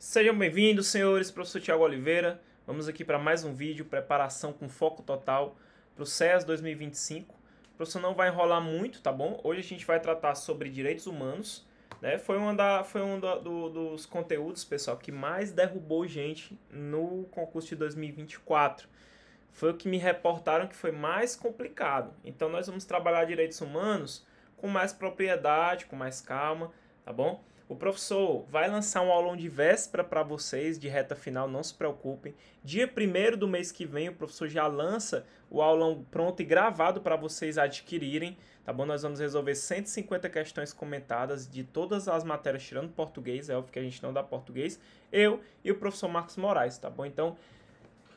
Sejam bem-vindos, senhores. Professor Thiago Oliveira. Vamos aqui para mais um vídeo, preparação com foco total para o CEAS 2025. O professor não vai enrolar muito, tá bom? Hoje a gente vai tratar sobre direitos humanos, né? Foi dos conteúdos, pessoal, que mais derrubou gente no concurso de 2024. Foi o que me reportaram que foi mais complicado. Então nós vamos trabalhar direitos humanos com mais propriedade, com mais calma, tá bom? O professor vai lançar um aulão de véspera para vocês, de reta final, não se preocupem. Dia 1º do mês que vem, o professor já lança o aulão pronto e gravado para vocês adquirirem, tá bom? Nós vamos resolver 150 questões comentadas de todas as matérias, tirando português, é óbvio que a gente não dá português, eu e o professor Marcos Moraes, tá bom? Então,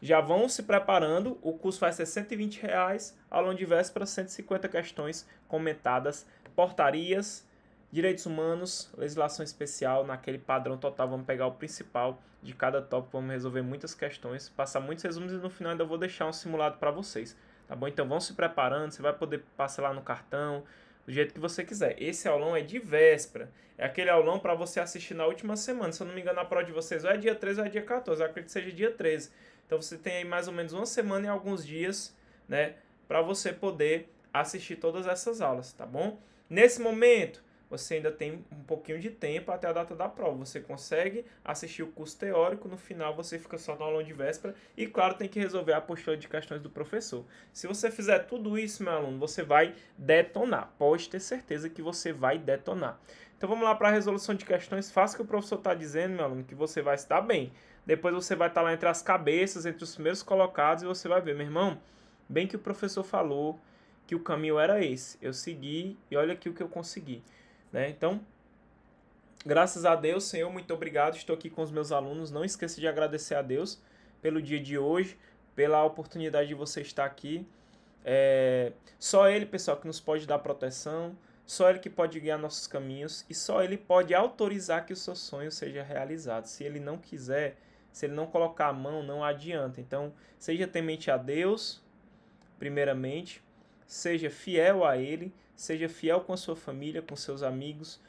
já vão se preparando, o curso vai ser R$120, aulão de véspera, 150 questões comentadas, portarias, direitos humanos, legislação especial, naquele padrão total, vamos pegar o principal de cada tópico, vamos resolver muitas questões, passar muitos resumos e no final ainda vou deixar um simulado para vocês, tá bom? Então vão se preparando, você vai poder passar lá no cartão, do jeito que você quiser. Esse aulão é de véspera, é aquele aulão para você assistir na última semana, se eu não me engano a prova de vocês ou é dia 13 ou é dia 14, eu acredito que seja dia 13. Então você tem aí mais ou menos uma semana e alguns dias, né, para você poder assistir todas essas aulas, tá bom? Nesse momento, você ainda tem um pouquinho de tempo até a data da prova. Você consegue assistir o curso teórico, no final você fica só no aulão de véspera e, claro, tem que resolver a apostila de questões do professor. Se você fizer tudo isso, meu aluno, você vai detonar. Pode ter certeza que você vai detonar. Então vamos lá para a resolução de questões. Faça o que o professor está dizendo, meu aluno, que você vai estar bem. Depois você vai estar lá entre as cabeças, entre os primeiros colocados e você vai ver, meu irmão, bem que o professor falou que o caminho era esse. Eu segui e olha aqui o que eu consegui. Né? Então, graças a Deus, Senhor, muito obrigado. Estou aqui com os meus alunos. Não esqueça de agradecer a Deus pelo dia de hoje, pela oportunidade de você estar aqui. Só Ele, pessoal, que nos pode dar proteção, só Ele que pode guiar nossos caminhos e só Ele pode autorizar que o seu sonho seja realizado. Se Ele não quiser, se Ele não colocar a mão, não adianta. Então, seja temente a Deus, primeiramente, seja fiel a Ele, seja fiel com a sua família, com seus amigos,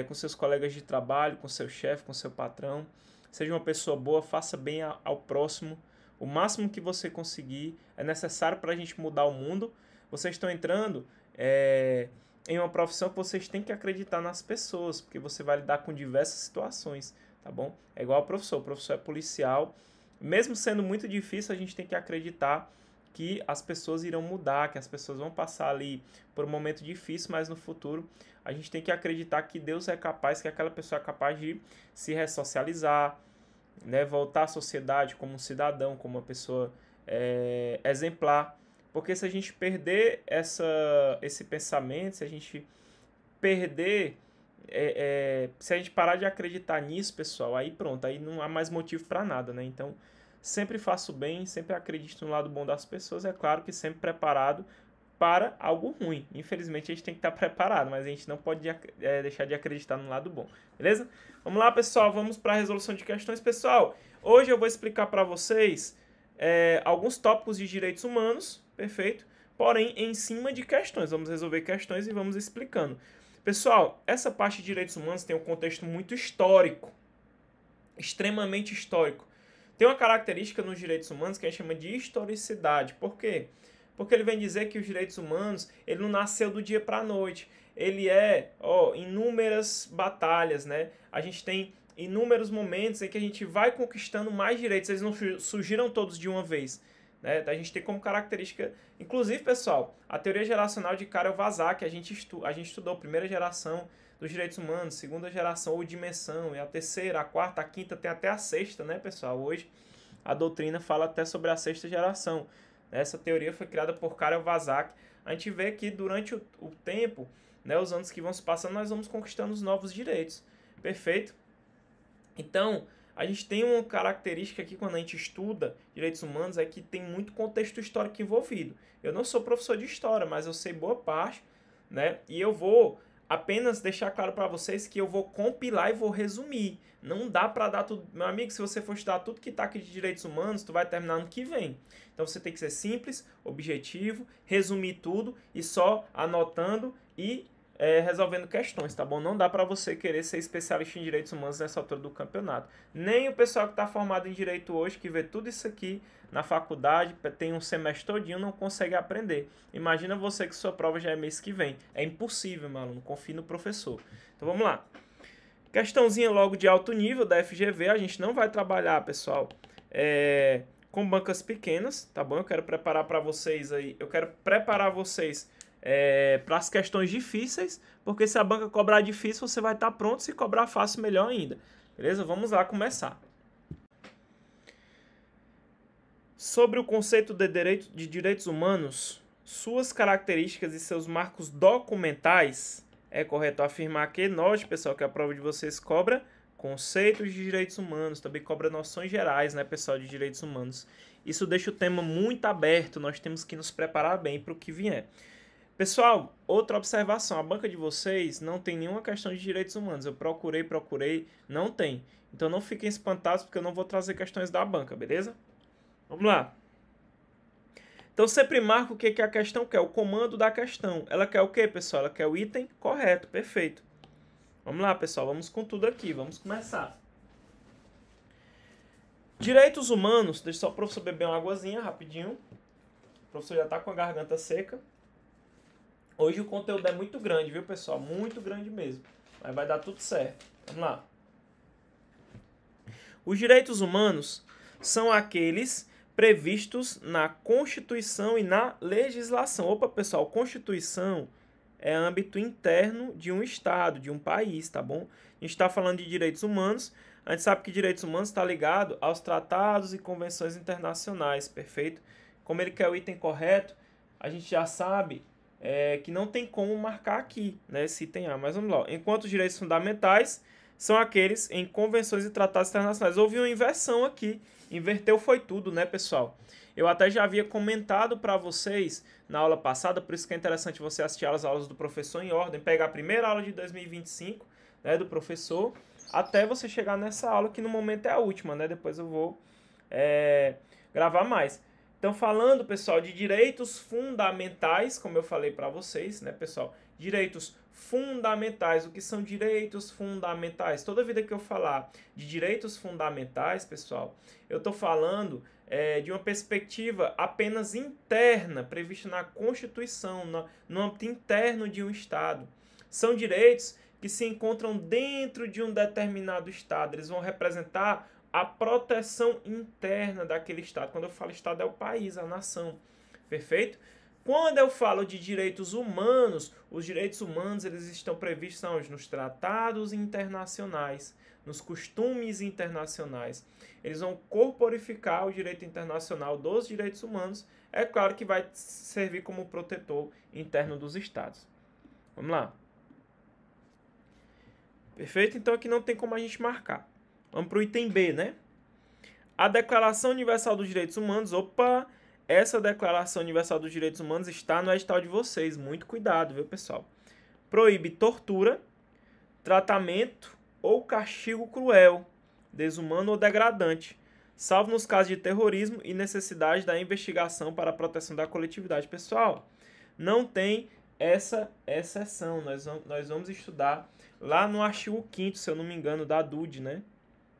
com seus colegas de trabalho, com seu chefe, com seu patrão. Seja uma pessoa boa, faça bem ao próximo. O máximo que você conseguir é necessário para a gente mudar o mundo. Vocês estão entrando em uma profissão que vocês têm que acreditar nas pessoas, porque você vai lidar com diversas situações, tá bom? É igual ao professor. O professor é policial. Mesmo sendo muito difícil, a gente tem que acreditar que as pessoas irão mudar, que as pessoas vão passar ali por um momento difícil, mas no futuro a gente tem que acreditar que Deus é capaz, que aquela pessoa é capaz de se ressocializar, né, voltar à sociedade como um cidadão, como uma pessoa exemplar. Porque se a gente perder esse pensamento, se a gente perder, se a gente parar de acreditar nisso, pessoal, aí pronto, aí não há mais motivo para nada, né? Então, sempre faço bem, sempre acredito no lado bom das pessoas, é claro que sempre preparado para algo ruim. Infelizmente a gente tem que estar preparado, mas a gente não pode deixar de acreditar no lado bom, beleza? Vamos lá, pessoal, vamos para a resolução de questões. Pessoal, hoje eu vou explicar para vocês alguns tópicos de direitos humanos, perfeito? Porém, em cima de questões, vamos resolver questões e vamos explicando. Pessoal, essa parte de direitos humanos tem um contexto muito histórico, extremamente histórico. Tem uma característica nos direitos humanos que a gente chama de historicidade. Por quê? Porque ele vem dizer que os direitos humanos, ele não nasceu do dia para a noite. Ele inúmeras batalhas, né? A gente tem inúmeros momentos em que a gente vai conquistando mais direitos. Eles não surgiram todos de uma vez. Né? A gente tem como característica... Inclusive, pessoal, a teoria geracional de Karol Vazak, a gente estudou a primeira geração dos direitos humanos, segunda geração ou dimensão, e a terceira, a quarta, a quinta, tem até a sexta, né, pessoal? Hoje a doutrina fala até sobre a sexta geração. Essa teoria foi criada por Karol Vazak. A gente vê que durante o tempo, né, os anos que vão se passando, nós vamos conquistando os novos direitos. Perfeito? Então, a gente tem uma característica aqui quando a gente estuda direitos humanos, é que tem muito contexto histórico envolvido. Eu não sou professor de história, mas eu sei boa parte, né? E eu vou apenas deixar claro para vocês que eu vou compilar e vou resumir. Não dá para dar tudo. Meu amigo, se você for estudar tudo que está aqui de direitos humanos, tu vai terminar ano que vem. Então você tem que ser simples, objetivo, resumir tudo e só anotando e resolvendo questões, tá bom? Não dá para você querer ser especialista em direitos humanos nessa altura do campeonato. Nem o pessoal que está formado em direito hoje, que vê tudo isso aqui na faculdade, tem um semestre todinho, não consegue aprender. Imagina você que sua prova já é mês que vem. É impossível, meu aluno. Confie no professor. Então vamos lá. Questãozinha logo de alto nível da FGV. A gente não vai trabalhar, pessoal, com bancas pequenas, tá bom? Eu quero preparar para vocês aí. Eu quero preparar vocês para as questões difíceis, porque se a banca cobrar difícil, você vai estar pronto. Se cobrar fácil, melhor ainda. Beleza? Vamos lá começar. Sobre o conceito de direitos humanos, suas características e seus marcos documentais, é correto afirmar que, note, pessoal, que a prova de vocês cobra conceitos de direitos humanos, também cobra noções gerais, né, pessoal, de direitos humanos. Isso deixa o tema muito aberto, nós temos que nos preparar bem para o que vier. Pessoal, outra observação, a banca de vocês não tem nenhuma questão de direitos humanos. Eu procurei, não tem. Então não fiquem espantados porque eu não vou trazer questões da banca, beleza? Vamos lá. Então sempre marca o que a questão quer, o comando da questão. Ela quer o que, pessoal? Ela quer o item correto, perfeito. Vamos lá, pessoal, vamos com tudo aqui, vamos começar. Direitos humanos, deixa só o professor beber uma aguazinha rapidinho. O professor já está com a garganta seca. Hoje o conteúdo é muito grande, viu, pessoal? Muito grande mesmo. Mas vai dar tudo certo. Vamos lá. Os direitos humanos são aqueles previstos na Constituição e na legislação. Opa, pessoal, Constituição é âmbito interno de um estado, de um país, tá bom? A gente está falando de direitos humanos. A gente sabe que direitos humanos está ligado aos tratados e convenções internacionais, perfeito? Como ele quer o item correto, a gente já sabe que não tem como marcar aqui, né, esse item A. Mas vamos lá. Enquanto os direitos fundamentais são aqueles em convenções e tratados internacionais. Houve uma inversão aqui. Inverteu foi tudo, né, pessoal? Eu até já havia comentado para vocês na aula passada, por isso que é interessante você assistir as aulas do professor em ordem, pegar a primeira aula de 2025, né, do professor, até você chegar nessa aula, que no momento é a última, né? Depois eu vou gravar mais. Então, falando, pessoal, de direitos fundamentais, como eu falei para vocês, né, pessoal? Direitos fundamentais. O que são direitos fundamentais? Toda vida que eu falar de direitos fundamentais, pessoal, eu estou falando de uma perspectiva apenas interna, prevista na Constituição, no âmbito interno de um Estado. São direitos que se encontram dentro de um determinado Estado. Eles vão representar a proteção interna daquele Estado. Quando eu falo Estado, é o país, a nação. Perfeito? Quando eu falo de direitos humanos, os direitos humanos eles estão previstos nos tratados internacionais, nos costumes internacionais. Eles vão corporificar o direito internacional dos direitos humanos. É claro que vai servir como protetor interno dos Estados. Vamos lá. Perfeito? Então aqui não tem como a gente marcar. Vamos para o item B, né? A Declaração Universal dos Direitos Humanos. Opa! Essa Declaração Universal dos Direitos Humanos está no edital de vocês. Muito cuidado, viu, pessoal? Proíbe tortura, tratamento ou castigo cruel, desumano ou degradante, salvo nos casos de terrorismo e necessidade da investigação para a proteção da coletividade. Pessoal, não tem essa exceção. Nós vamos estudar lá no artigo 5º, se eu não me engano, da DUD, né?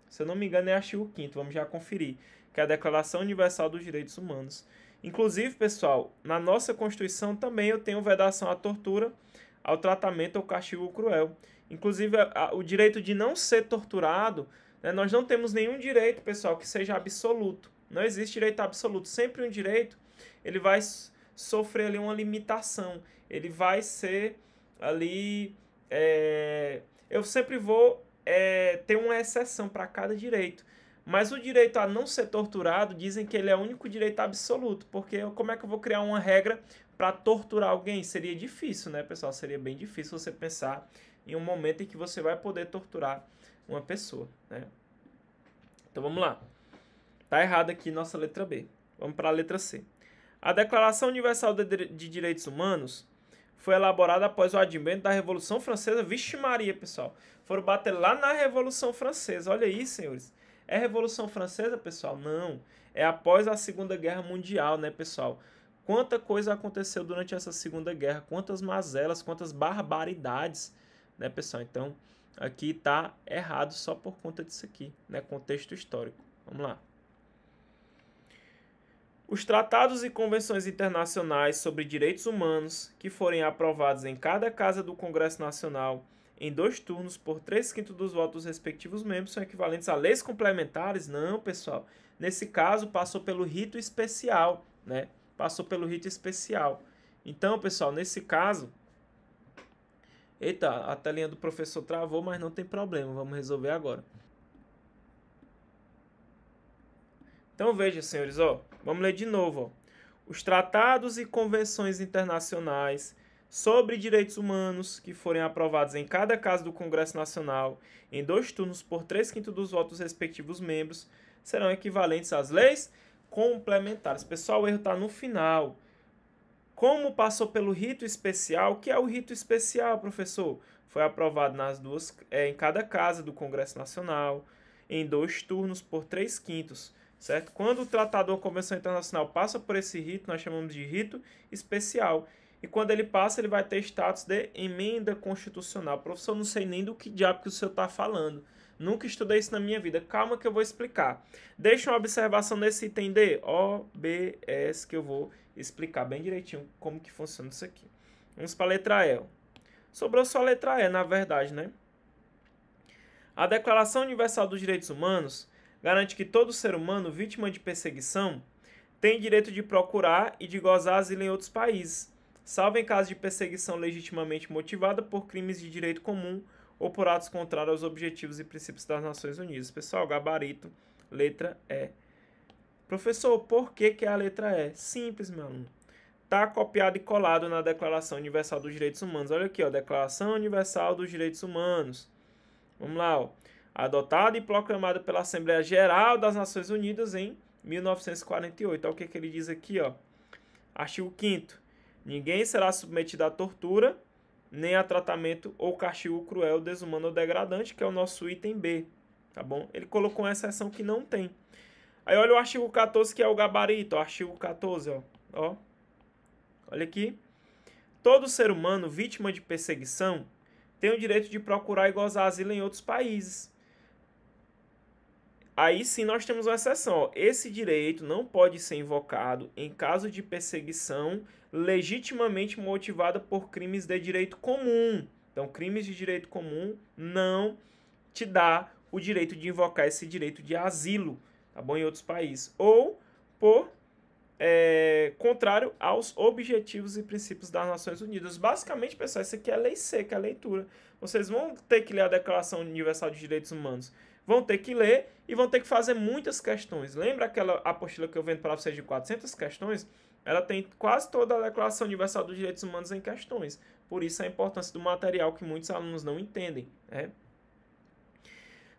Se eu não me engano, é artigo 5º, vamos já conferir, que é a Declaração Universal dos Direitos Humanos. Inclusive, pessoal, na nossa Constituição também eu tenho vedação à tortura, ao tratamento ou castigo cruel. Inclusive, o direito de não ser torturado, né, nós não temos nenhum direito, pessoal, que seja absoluto. Não existe direito absoluto. Sempre um direito, ele vai sofrer ali uma limitação. Ele vai ser ali... eu sempre vou ter uma exceção para cada direito. Mas o direito a não ser torturado, dizem que ele é o único direito absoluto. Porque como é que eu vou criar uma regra para torturar alguém? Seria difícil, né, pessoal? Seria bem difícil você pensar em um momento em que você vai poder torturar uma pessoa, né? Então vamos lá. Tá errado aqui nossa letra B. Vamos para a letra C. A Declaração Universal de Direitos Humanos foi elaborada após o advento da Revolução Francesa. Vixe Maria, pessoal. Foram bater lá na Revolução Francesa. Olha aí, senhores. É Revolução Francesa, pessoal? Não. É após a Segunda Guerra Mundial, né, pessoal? Quanta coisa aconteceu durante essa Segunda Guerra, quantas mazelas, quantas barbaridades, né, pessoal? Então, aqui tá errado só por conta disso aqui, né? Contexto histórico. Vamos lá. Os tratados e convenções internacionais sobre direitos humanos que forem aprovados em cada casa do Congresso Nacional em 2 turnos por 3/5 dos votos dos respectivos membros são equivalentes a leis complementares? Não, pessoal. Nesse caso, passou pelo rito especial, né? Passou pelo rito especial. Então, pessoal, nesse caso... Eita, a telinha do professor travou, mas não tem problema. Vamos resolver agora. Então, veja, senhores, ó. Vamos ler de novo, ó. Os tratados e convenções internacionais sobre direitos humanos que forem aprovados em cada casa do Congresso Nacional em 2 turnos por 3/5 dos votos dos respectivos membros serão equivalentes às leis complementares. Pessoal, o erro está no final. Como passou pelo rito especial, o que é o rito especial, professor? Foi aprovado em cada casa do Congresso Nacional em 2 turnos por 3/5. Certo? Quando o tratado ou a convenção internacional passa por esse rito, nós chamamos de rito especial. E quando ele passa, ele vai ter status de emenda constitucional. Professor, não sei nem do que diabo que o senhor está falando. Nunca estudei isso na minha vida. Calma que eu vou explicar. Deixa uma observação nesse item D, O, B, S, que eu vou explicar bem direitinho como que funciona isso aqui. Vamos para a letra E. Sobrou só a letra E, na verdade, né? A Declaração Universal dos Direitos Humanos garante que todo ser humano vítima de perseguição tem direito de procurar e de gozar asilo em outros países, salvo em caso de perseguição legitimamente motivada por crimes de direito comum ou por atos contrários aos objetivos e princípios das Nações Unidas. Pessoal, gabarito, letra E. Professor, por que é a letra E? Simples, meu aluno. Está copiado e colado na Declaração Universal dos Direitos Humanos. Olha aqui, ó, Declaração Universal dos Direitos Humanos. Vamos lá, ó. Adotada e proclamada pela Assembleia Geral das Nações Unidas em 1948. Olha o que ele diz aqui, ó. Artigo 5º. Ninguém será submetido à tortura, nem a tratamento ou castigo cruel, desumano ou degradante, que é o nosso item B, tá bom? Ele colocou uma exceção que não tem. Aí olha o artigo 14, que é o gabarito, ó. Artigo 14, ó. Olha aqui. Todo ser humano vítima de perseguição tem o direito de procurar e gozar asilo em outros países. Aí sim nós temos uma exceção. Ó. Esse direito não pode ser invocado em caso de perseguição legitimamente motivada por crimes de direito comum. Então, crimes de direito comum não te dá o direito de invocar esse direito de asilo, tá bom? Em outros países. Ou por contrário aos objetivos e princípios das Nações Unidas. Basicamente, pessoal, isso aqui é lei seca, é leitura. Vocês vão ter que ler a Declaração Universal de Direitos Humanos. Vão ter que ler e vão ter que fazer muitas questões. Lembra aquela apostila que eu vendo para vocês de 400 questões? Ela tem quase toda a Declaração Universal dos Direitos Humanos em questões. Por isso a importância do material que muitos alunos não entendem. Né?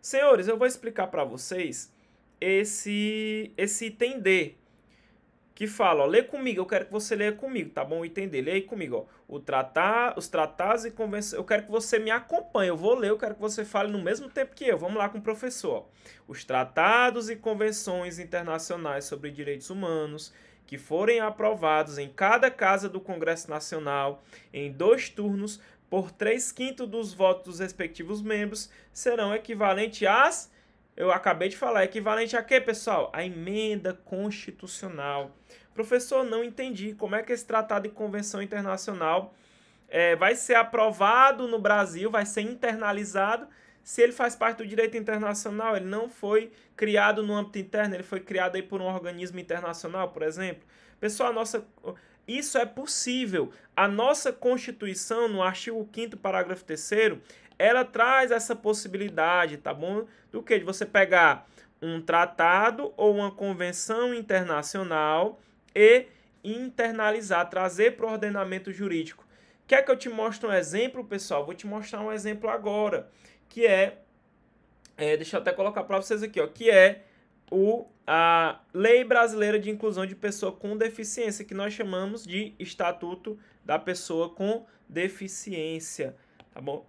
Senhores, eu vou explicar para vocês esse item D, que fala, ó, lê comigo, eu quero que você leia comigo, tá bom? O item D, lê aí comigo, ó. Os tratados e convenções, eu quero que você me acompanhe, eu vou ler, eu quero que você fale no mesmo tempo que eu. Vamos lá com o professor, ó. Os tratados e convenções internacionais sobre direitos humanos que forem aprovados em cada casa do Congresso Nacional em 2 turnos por 3/5 dos votos dos respectivos membros serão equivalentes às... Eu acabei de falar, equivalente a quê, pessoal? A emenda constitucional. Professor, não entendi. Como é que esse tratado e convenção internacional vai ser aprovado no Brasil, vai ser internalizado, se ele faz parte do direito internacional? Ele não foi criado no âmbito interno, ele foi criado aí por um organismo internacional, por exemplo. Pessoal, isso é possível. A nossa Constituição, no artigo 5º, parágrafo 3º, ela traz essa possibilidade, tá bom? Do que? De você pegar um tratado ou uma convenção internacional e internalizar, trazer para o ordenamento jurídico. Quer que eu te mostre um exemplo, pessoal? Vou te mostrar um exemplo agora, que deixa eu até colocar para vocês aqui, ó, que é a Lei Brasileira de Inclusão de Pessoa com Deficiência, que nós chamamos de Estatuto da Pessoa com Deficiência, tá bom?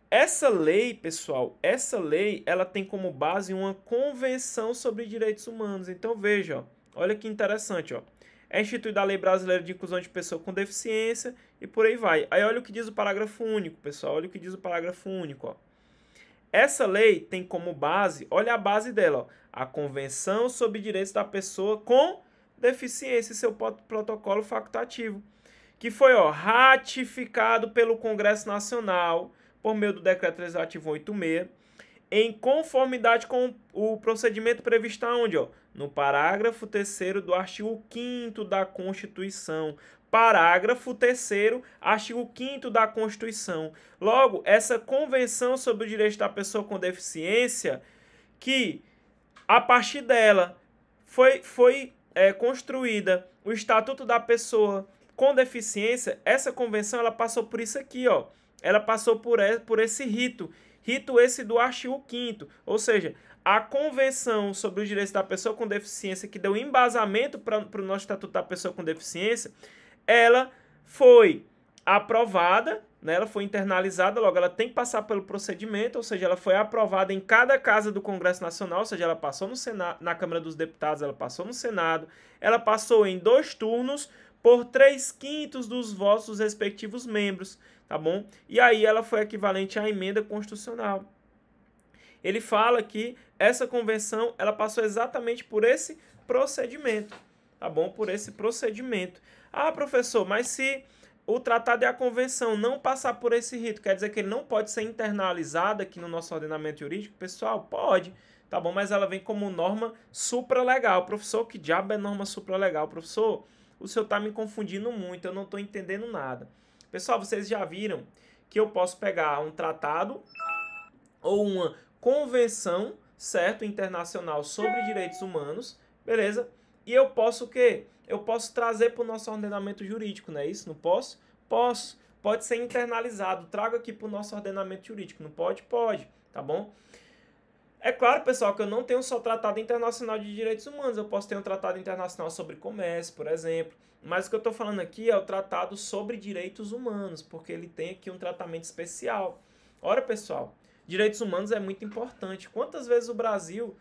Essa lei, pessoal, ela tem como base uma convenção sobre direitos humanos. Então, veja, ó, olha que interessante, ó. é instituída a Lei Brasileira de Inclusão de Pessoa com Deficiência e por aí vai. Aí olha o que diz o parágrafo único, pessoal, olha o que diz o parágrafo único, ó. Essa lei tem como base, olha a base dela, ó, a Convenção sobre Direitos da Pessoa com Deficiência e seu protocolo facultativo, que foi, ó, ratificado pelo Congresso Nacional por meio do Decreto Legislativo 86, em conformidade com o procedimento previsto aonde, ó? No parágrafo 3º do artigo 5º da Constituição. Parágrafo 3º, artigo 5º da Constituição. Logo, essa Convenção sobre o Direito da Pessoa com Deficiência, que a partir dela foi construída o Estatuto da Pessoa com Deficiência, essa convenção ela passou por isso aqui, ó. Ela passou por esse rito esse do artigo 5º, ou seja, a Convenção sobre os Direitos da Pessoa com Deficiência, que deu embasamento para o nosso Estatuto da Pessoa com Deficiência, ela foi aprovada, né, ela foi internalizada, logo ela tem que passar pelo procedimento, ou seja, ela foi aprovada em cada casa do Congresso Nacional, ou seja, ela passou no Senado, na Câmara dos Deputados, ela passou no Senado, ela passou em 2 turnos por 3/5 dos votos dos respectivos membros, tá bom? E aí ela foi equivalente à emenda constitucional. Ele fala que essa convenção, ela passou exatamente por esse procedimento, tá bom? Por esse procedimento. Ah, professor, mas se o tratado e a convenção não passar por esse rito, quer dizer que ele não pode ser internalizado aqui no nosso ordenamento jurídico? Pessoal, pode, tá bom? Mas ela vem como norma supralegal. Professor, que diabo é norma supralegal? Professor, o senhor está me confundindo muito, eu não estou entendendo nada. Pessoal, vocês já viram que eu posso pegar um tratado ou uma convenção, certo, internacional sobre direitos humanos, beleza? E eu posso o quê? Eu posso trazer para o nosso ordenamento jurídico, não é isso? Não posso? Posso. Pode ser internalizado. Trago aqui para o nosso ordenamento jurídico. Não pode? Pode, tá bom? É claro, pessoal, que eu não tenho só tratado internacional de direitos humanos. Eu posso ter um tratado internacional sobre comércio, por exemplo. Mas o que eu estou falando aqui é o tratado sobre direitos humanos, porque ele tem aqui um tratamento especial. Ora, pessoal, direitos humanos é muito importante. Quantas vezes o Brasil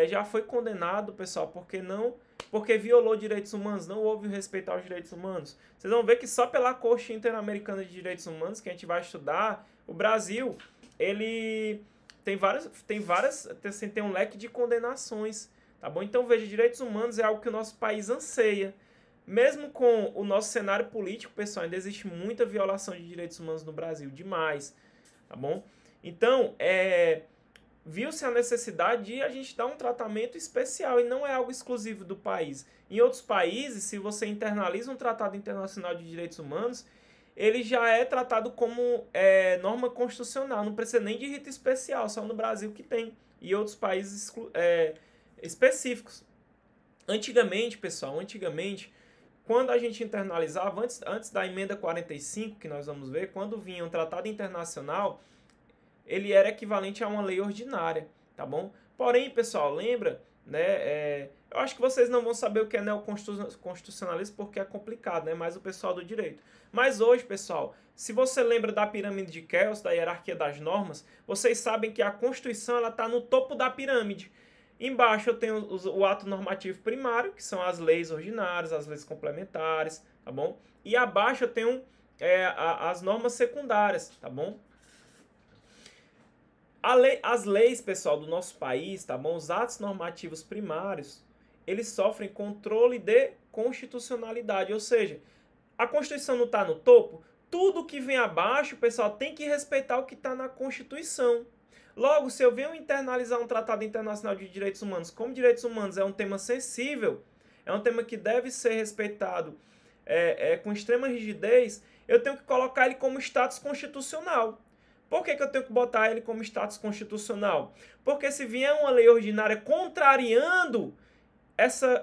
já foi condenado, pessoal, porque violou direitos humanos, não houve respeito aos direitos humanos? Vocês vão ver que só pela Corte Interamericana de Direitos Humanos, que a gente vai estudar, o Brasil, ele tem um leque de condenações, tá bom? Então, veja, direitos humanos é algo que o nosso país anseia. Mesmo com o nosso cenário político, pessoal, ainda existe muita violação de direitos humanos no Brasil, demais, tá bom? Então, viu-se a necessidade de a gente dar um tratamento especial e não é algo exclusivo do país. Em outros países, se você internaliza um tratado internacional de direitos humanos, ele já é tratado como norma constitucional, não precisa nem de rito especial, só no Brasil que tem, e outros países específicos. Antigamente, pessoal, quando a gente internalizava, antes da emenda 45, que nós vamos ver, quando vinha um tratado internacional, ele era equivalente a uma lei ordinária, tá bom? Porém, pessoal, lembra, né? Eu acho que vocês não vão saber o que é neoconstitucionalismo porque é complicado, né? Mais o pessoal do direito. Mas hoje, pessoal, se você lembra da pirâmide de Kelsen, da hierarquia das normas, vocês sabem que a Constituição ela está no topo da pirâmide. Embaixo eu tenho o ato normativo primário, que são as leis ordinárias, as leis complementares, tá bom? E abaixo eu tenho as normas secundárias, tá bom? As leis, pessoal, do nosso país, tá bom? Os atos normativos primários, eles sofrem controle de constitucionalidade, ou seja, a Constituição não está no topo, tudo que vem abaixo, pessoal, tem que respeitar o que está na Constituição. Logo, se eu venho internalizar um tratado internacional de direitos humanos, como direitos humanos é um tema sensível, é um tema que deve ser respeitado com extrema rigidez, eu tenho que colocar ele como status constitucional. Por que eu tenho que botar ele como status constitucional? Porque se vier uma lei ordinária contrariando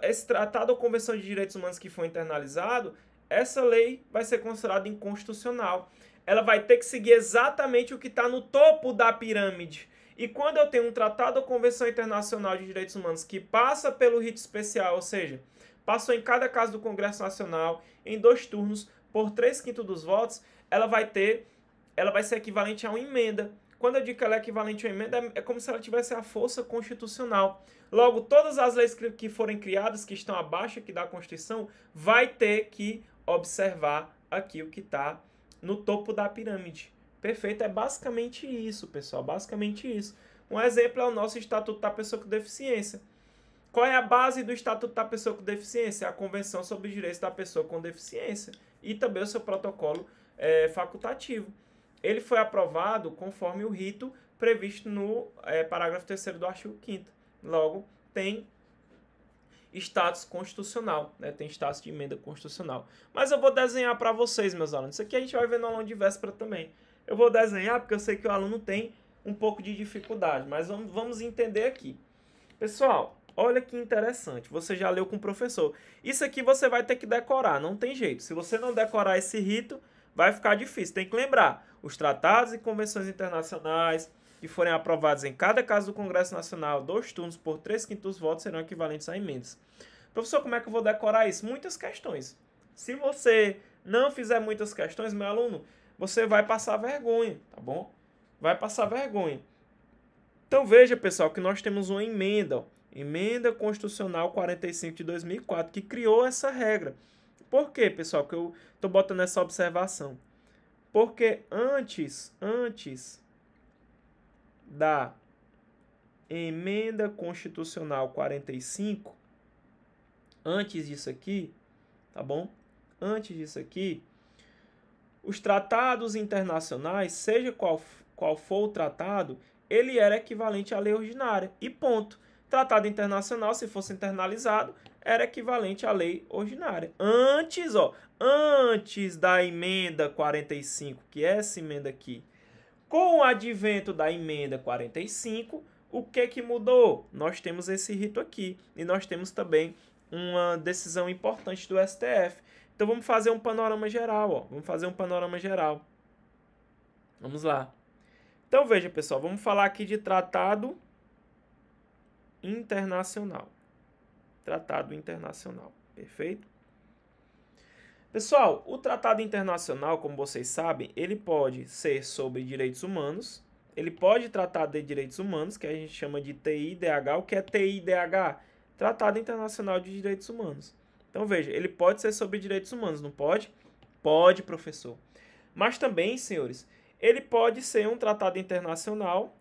esse tratado ou convenção de direitos humanos que foi internalizado, essa lei vai ser considerada inconstitucional. Ela vai ter que seguir exatamente o que está no topo da pirâmide. E quando eu tenho um tratado ou convenção internacional de direitos humanos que passa pelo rito especial, ou seja, passou em cada casa do Congresso Nacional, em 2 turnos, por 3/5 dos votos, ela vai ser equivalente a uma emenda Quando eu digo que ela é equivalente a uma emenda, é como se ela tivesse a força constitucional. Logo, todas as leis que forem criadas, que estão abaixo aqui da Constituição, vai ter que observar aqui o que está no topo da pirâmide. Perfeito? É basicamente isso, pessoal. Basicamente isso. Um exemplo é o nosso Estatuto da Pessoa com Deficiência. Qual é a base do Estatuto da Pessoa com Deficiência? A Convenção sobre os Direitos da Pessoa com Deficiência e também o seu protocolo facultativo. Ele foi aprovado conforme o rito previsto no parágrafo 3º do artigo 5º. Logo, tem status constitucional, né? Tem status de emenda constitucional. Mas eu vou desenhar para vocês, meus alunos. Isso aqui a gente vai ver no aulão de véspera também. Eu vou desenhar porque eu sei que o aluno tem um pouco de dificuldade, mas vamos entender aqui. Pessoal, olha que interessante. Você já leu com o professor. Isso aqui você vai ter que decorar, não tem jeito. Se você não decorar esse rito, vai ficar difícil. Tem que lembrar os tratados e convenções internacionais que forem aprovados em cada caso do Congresso Nacional, 2 turnos por 3/5 dos votos serão equivalentes a emendas. Professor, como é que eu vou decorar isso? Muitas questões. Se você não fizer muitas questões, meu aluno, você vai passar vergonha, tá bom? Vai passar vergonha. Então veja, pessoal, que nós temos uma emenda, ó, Emenda Constitucional 45 de 2004, que criou essa regra. Por quê, pessoal, que eu estou botando essa observação? Porque antes da Emenda Constitucional 45, antes disso aqui, tá bom? Antes disso aqui, os tratados internacionais, seja qual for o tratado, ele era equivalente à lei ordinária. E ponto. Tratado internacional, se fosse internalizado, era equivalente à lei ordinária. Antes da emenda 45, que é essa emenda aqui, com o advento da emenda 45, o que mudou? Nós temos esse rito aqui e nós temos também uma decisão importante do STF. Então vamos fazer um panorama geral, ó. Vamos fazer um panorama geral. Vamos lá. Então veja, pessoal, vamos falar aqui de tratado internacional. Tratado internacional, perfeito? Pessoal, o tratado internacional, como vocês sabem, ele pode ser sobre direitos humanos, ele pode tratar de direitos humanos, que a gente chama de TIDH. O que é TIDH? Tratado Internacional de Direitos Humanos. Então veja, ele pode ser sobre direitos humanos, não pode? Pode, professor. Mas também, senhores, ele pode ser um tratado internacional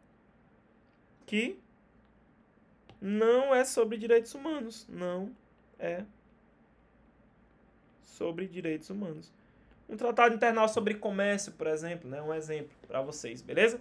que não é sobre direitos humanos. Não é sobre direitos humanos. Um tratado internacional sobre comércio, por exemplo, né? Um exemplo para vocês, beleza?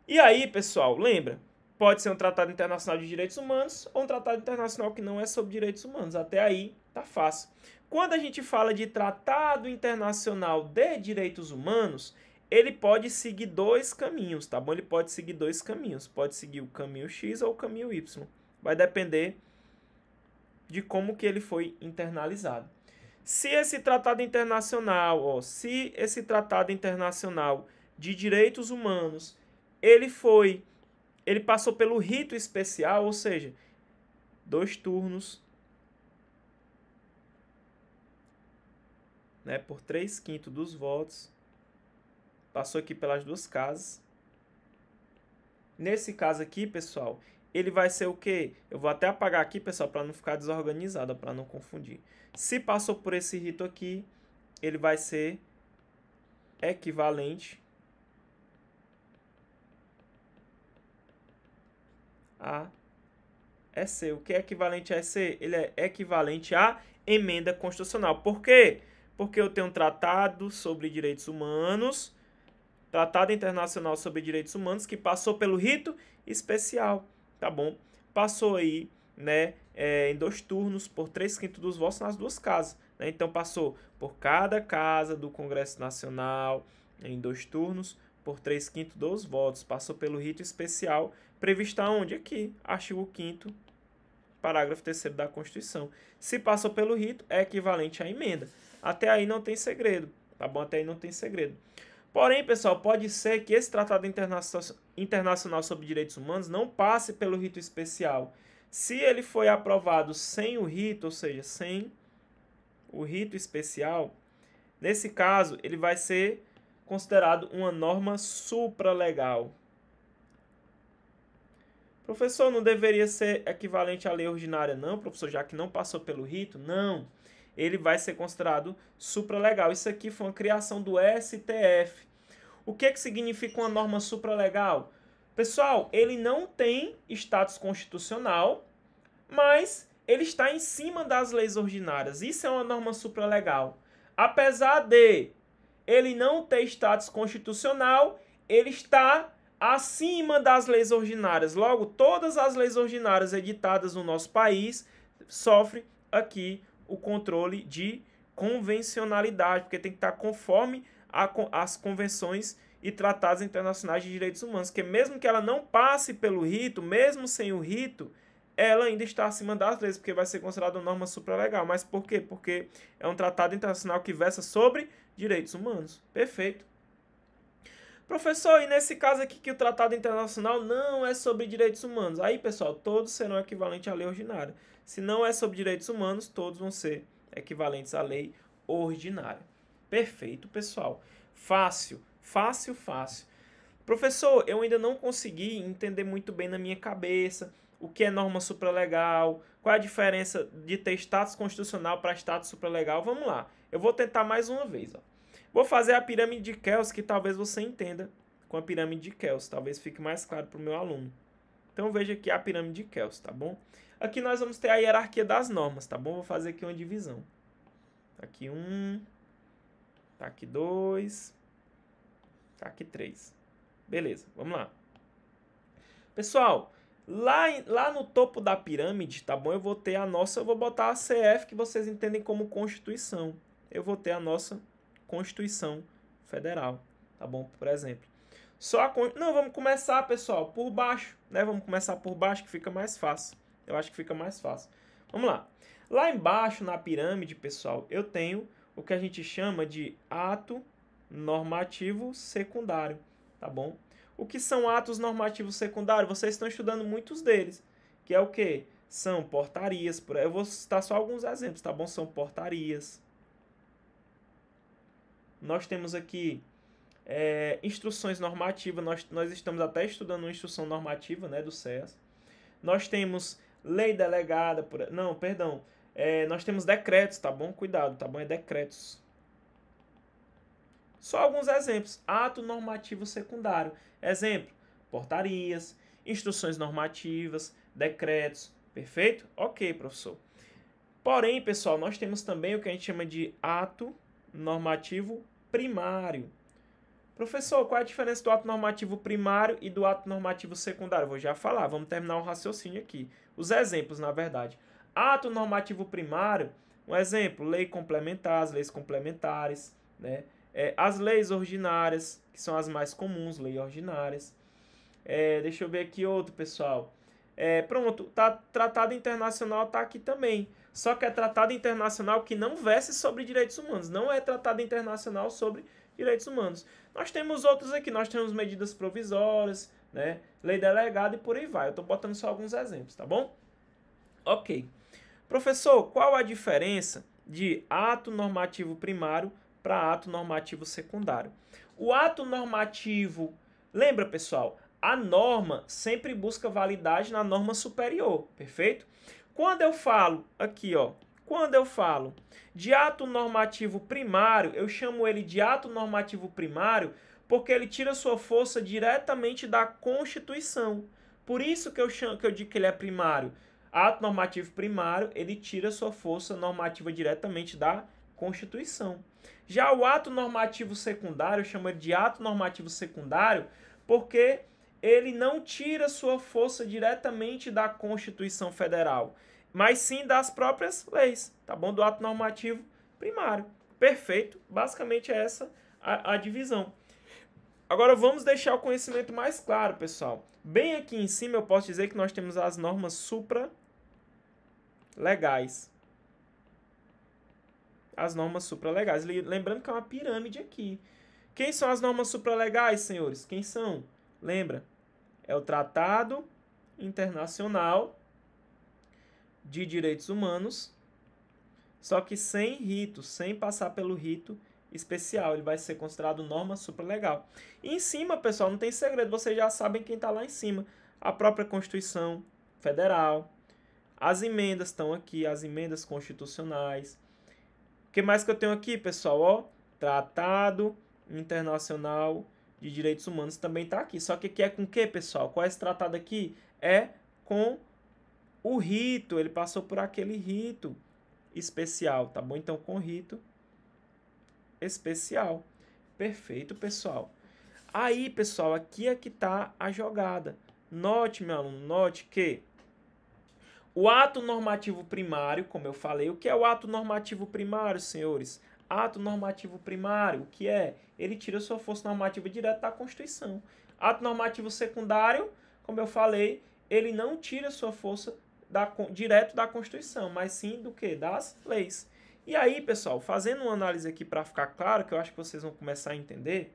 E aí, pessoal, lembra? Pode ser um tratado internacional de direitos humanos ou um tratado internacional que não é sobre direitos humanos. Até aí, tá fácil. Quando a gente fala de tratado internacional de direitos humanos, ele pode seguir 2 caminhos, tá bom? Ele pode seguir 2 caminhos. Pode seguir o caminho X ou o caminho Y. Vai depender de como que ele foi internalizado. Se esse tratado internacional, se esse tratado internacional de direitos humanos, ele passou pelo rito especial, ou seja, 2 turnos, né, por 3/5 dos votos, passou aqui pelas 2 casas. Nesse caso aqui, pessoal, ele vai ser o quê? Eu vou até apagar aqui, pessoal, para não ficar desorganizado, para não confundir. Se passou por esse rito aqui, ele vai ser equivalente a EC. O que é equivalente a EC? Ele é equivalente à emenda constitucional. Por quê? Porque eu tenho um tratado sobre direitos humanos, tratado internacional sobre direitos humanos, que passou pelo rito especial, tá bom? Passou aí, né, em 2 turnos, por 3/5 dos votos nas 2 casas, né? Então passou por cada casa do Congresso Nacional, em 2 turnos, por 3/5 dos votos. Passou pelo rito especial, previsto aonde? Aqui, artigo 5º, parágrafo 3º da Constituição. Se passou pelo rito, é equivalente à emenda. Até aí não tem segredo, tá bom? Até aí não tem segredo. Porém, pessoal, pode ser que esse Tratado Internacional sobre Direitos Humanos não passe pelo rito especial. Se ele foi aprovado sem o rito, ou seja, sem o rito especial, nesse caso, ele vai ser considerado uma norma supralegal? Professor, não deveria ser equivalente à lei ordinária, não, professor, já que não passou pelo rito? Não. Ele vai ser considerado supralegal. Isso aqui foi uma criação do STF. O que significa uma norma supralegal? Pessoal, ele não tem status constitucional, mas ele está em cima das leis ordinárias. Isso é uma norma supralegal. Apesar de ele não ter status constitucional, ele está acima das leis ordinárias. Logo, todas as leis ordinárias editadas no nosso país sofrem aqui o controle de convencionalidade, porque tem que estar conforme as convenções e tratados internacionais de direitos humanos, que mesmo que ela não passe pelo rito, mesmo sem o rito, ela ainda está acima das leis, porque vai ser considerada uma norma supralegal. Mas por quê? Porque é um tratado internacional que versa sobre direitos humanos. Perfeito. Professor, e nesse caso aqui que o tratado internacional não é sobre direitos humanos? Aí, pessoal, todos serão equivalentes à lei ordinária. Se não é sobre direitos humanos, todos vão ser equivalentes à lei ordinária. Perfeito, pessoal. Fácil, fácil, fácil. Professor, eu ainda não consegui entender muito bem na minha cabeça o que é norma supralegal, qual é a diferença de ter status constitucional para status supralegal. Vamos lá, eu vou tentar mais uma vez. Ó. Vou fazer a pirâmide de Kelsen, que talvez você entenda com a pirâmide de Kelsen, talvez fique mais claro para o meu aluno. Então veja aqui a pirâmide de Kelsen, tá bom? Aqui nós vamos ter a hierarquia das normas, tá bom? Vou fazer aqui uma divisão. Tá aqui 1, tá aqui 2, tá aqui 3. Beleza, vamos lá. Pessoal, lá no topo da pirâmide, tá bom? Eu vou ter a nossa, eu vou botar a CF, que vocês entendem como Constituição. Eu vou ter a nossa Constituição Federal, tá bom? Por exemplo. Não, vamos começar, pessoal, por baixo, né? Vamos começar por baixo, que fica mais fácil. Eu acho que fica mais fácil. Vamos lá. Lá embaixo, na pirâmide, pessoal, eu tenho o que a gente chama de ato normativo secundário, tá bom? O que são atos normativos secundários? Vocês estão estudando muitos deles, que é o quê? São portarias, eu vou citar só alguns exemplos, tá bom? São portarias. Nós temos aqui instruções normativas, nós estamos até estudando uma instrução normativa, né, do SES. Nós temos lei delegada, nós temos decretos, tá bom? Cuidado, tá bom? É decretos. Só alguns exemplos. Ato normativo secundário. Exemplo, portarias, instruções normativas, decretos. Perfeito? Ok, professor. Porém, pessoal, nós temos também o que a gente chama de ato normativo primário. Professor, qual é a diferença do ato normativo primário e do ato normativo secundário? Vou já falar, vamos terminar o raciocínio aqui. Os exemplos, na verdade. Ato normativo primário, um exemplo, lei complementar, as leis complementares, né? As leis ordinárias, que são as mais comuns, leis ordinárias. Deixa eu ver aqui outro, pessoal. Pronto, tratado internacional está aqui também. Só que é tratado internacional que não verse sobre direitos humanos. Não é tratado internacional sobre direitos humanos. Nós temos outros aqui. Nós temos medidas provisórias, né? Lei delegada e por aí vai. Eu estou botando só alguns exemplos, tá bom? Ok. Professor, qual a diferença de ato normativo primário para ato normativo secundário? O ato normativo, lembra, pessoal, a norma sempre busca validade na norma superior, perfeito? Quando eu falo aqui, ó, quando eu falo de ato normativo primário, eu chamo ele de ato normativo primário porque ele tira sua força diretamente da Constituição. Por isso que eu digo que ele é primário. Ato normativo primário, ele tira sua força normativa diretamente da Constituição. Já o ato normativo secundário, eu chamo ele de ato normativo secundário, porque ele não tira sua força diretamente da Constituição Federal, mas sim das próprias leis, tá bom? Do ato normativo primário. Perfeito? Basicamente é essa a divisão. Agora vamos deixar o conhecimento mais claro, pessoal. Bem aqui em cima eu posso dizer que nós temos as normas supralegais. As normas supralegais. Lembrando que é uma pirâmide aqui. Quem são as normas supralegais, senhores? Quem são? Lembra? É o Tratado Internacional de Direitos Humanos, só que sem rito, sem passar pelo rito especial, ele vai ser considerado norma supralegal. E em cima, pessoal, não tem segredo, vocês já sabem quem está lá em cima. A própria Constituição Federal, as emendas estão aqui, as emendas constitucionais. O que mais que eu tenho aqui, pessoal? Ó, Tratado Internacional de Direitos Humanos também está aqui. Só que aqui é com o que, pessoal? Qual é esse tratado aqui? É com o rito. Ele passou por aquele rito especial, tá bom? Então, com rito especial. Perfeito, pessoal. Aí, pessoal, aqui é que está a jogada. Note, meu aluno, note que o ato normativo primário, como eu falei, o que é o ato normativo primário, senhores? Ato normativo primário, o que é? Ele tira sua força normativa direto da Constituição. Ato normativo secundário, como eu falei, ele não tira sua força direto da Constituição, mas sim do que? Das leis. E aí, pessoal, fazendo uma análise aqui para ficar claro, que eu acho que vocês vão começar a entender,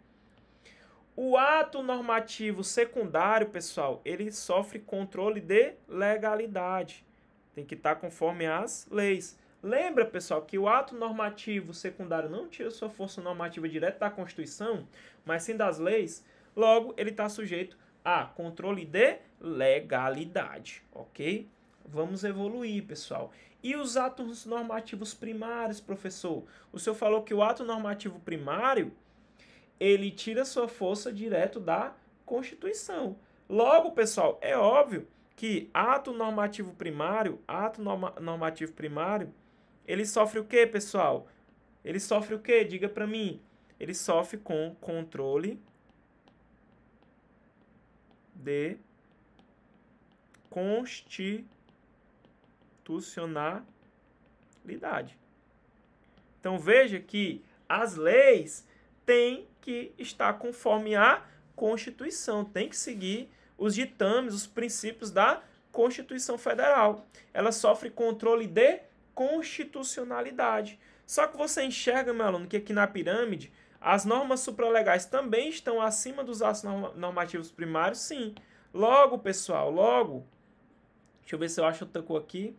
o ato normativo secundário, pessoal, ele sofre controle de legalidade. Tem que estar conforme as leis. Lembra, pessoal, que o ato normativo secundário não tira sua força normativa direta da Constituição, mas sim das leis. Logo, ele está sujeito a controle de legalidade, ok? Vamos evoluir, pessoal. E os atos normativos primários, professor? O senhor falou que o ato normativo primário, ele tira sua força direto da Constituição. Logo, pessoal, é óbvio que ato normativo primário, ele sofre o quê, pessoal? Ele sofre o quê? Diga para mim. Ele sofre com controle de constitucionalidade. Então, veja que as leis têm que estar conforme a Constituição, tem que seguir os ditames, os princípios da Constituição Federal. Ela sofre controle de constitucionalidade. Só que você enxerga, meu aluno, que aqui na pirâmide, as normas supralegais também estão acima dos atos normativos primários? Sim. Logo, pessoal, logo, deixa eu ver se eu acho o taco aqui.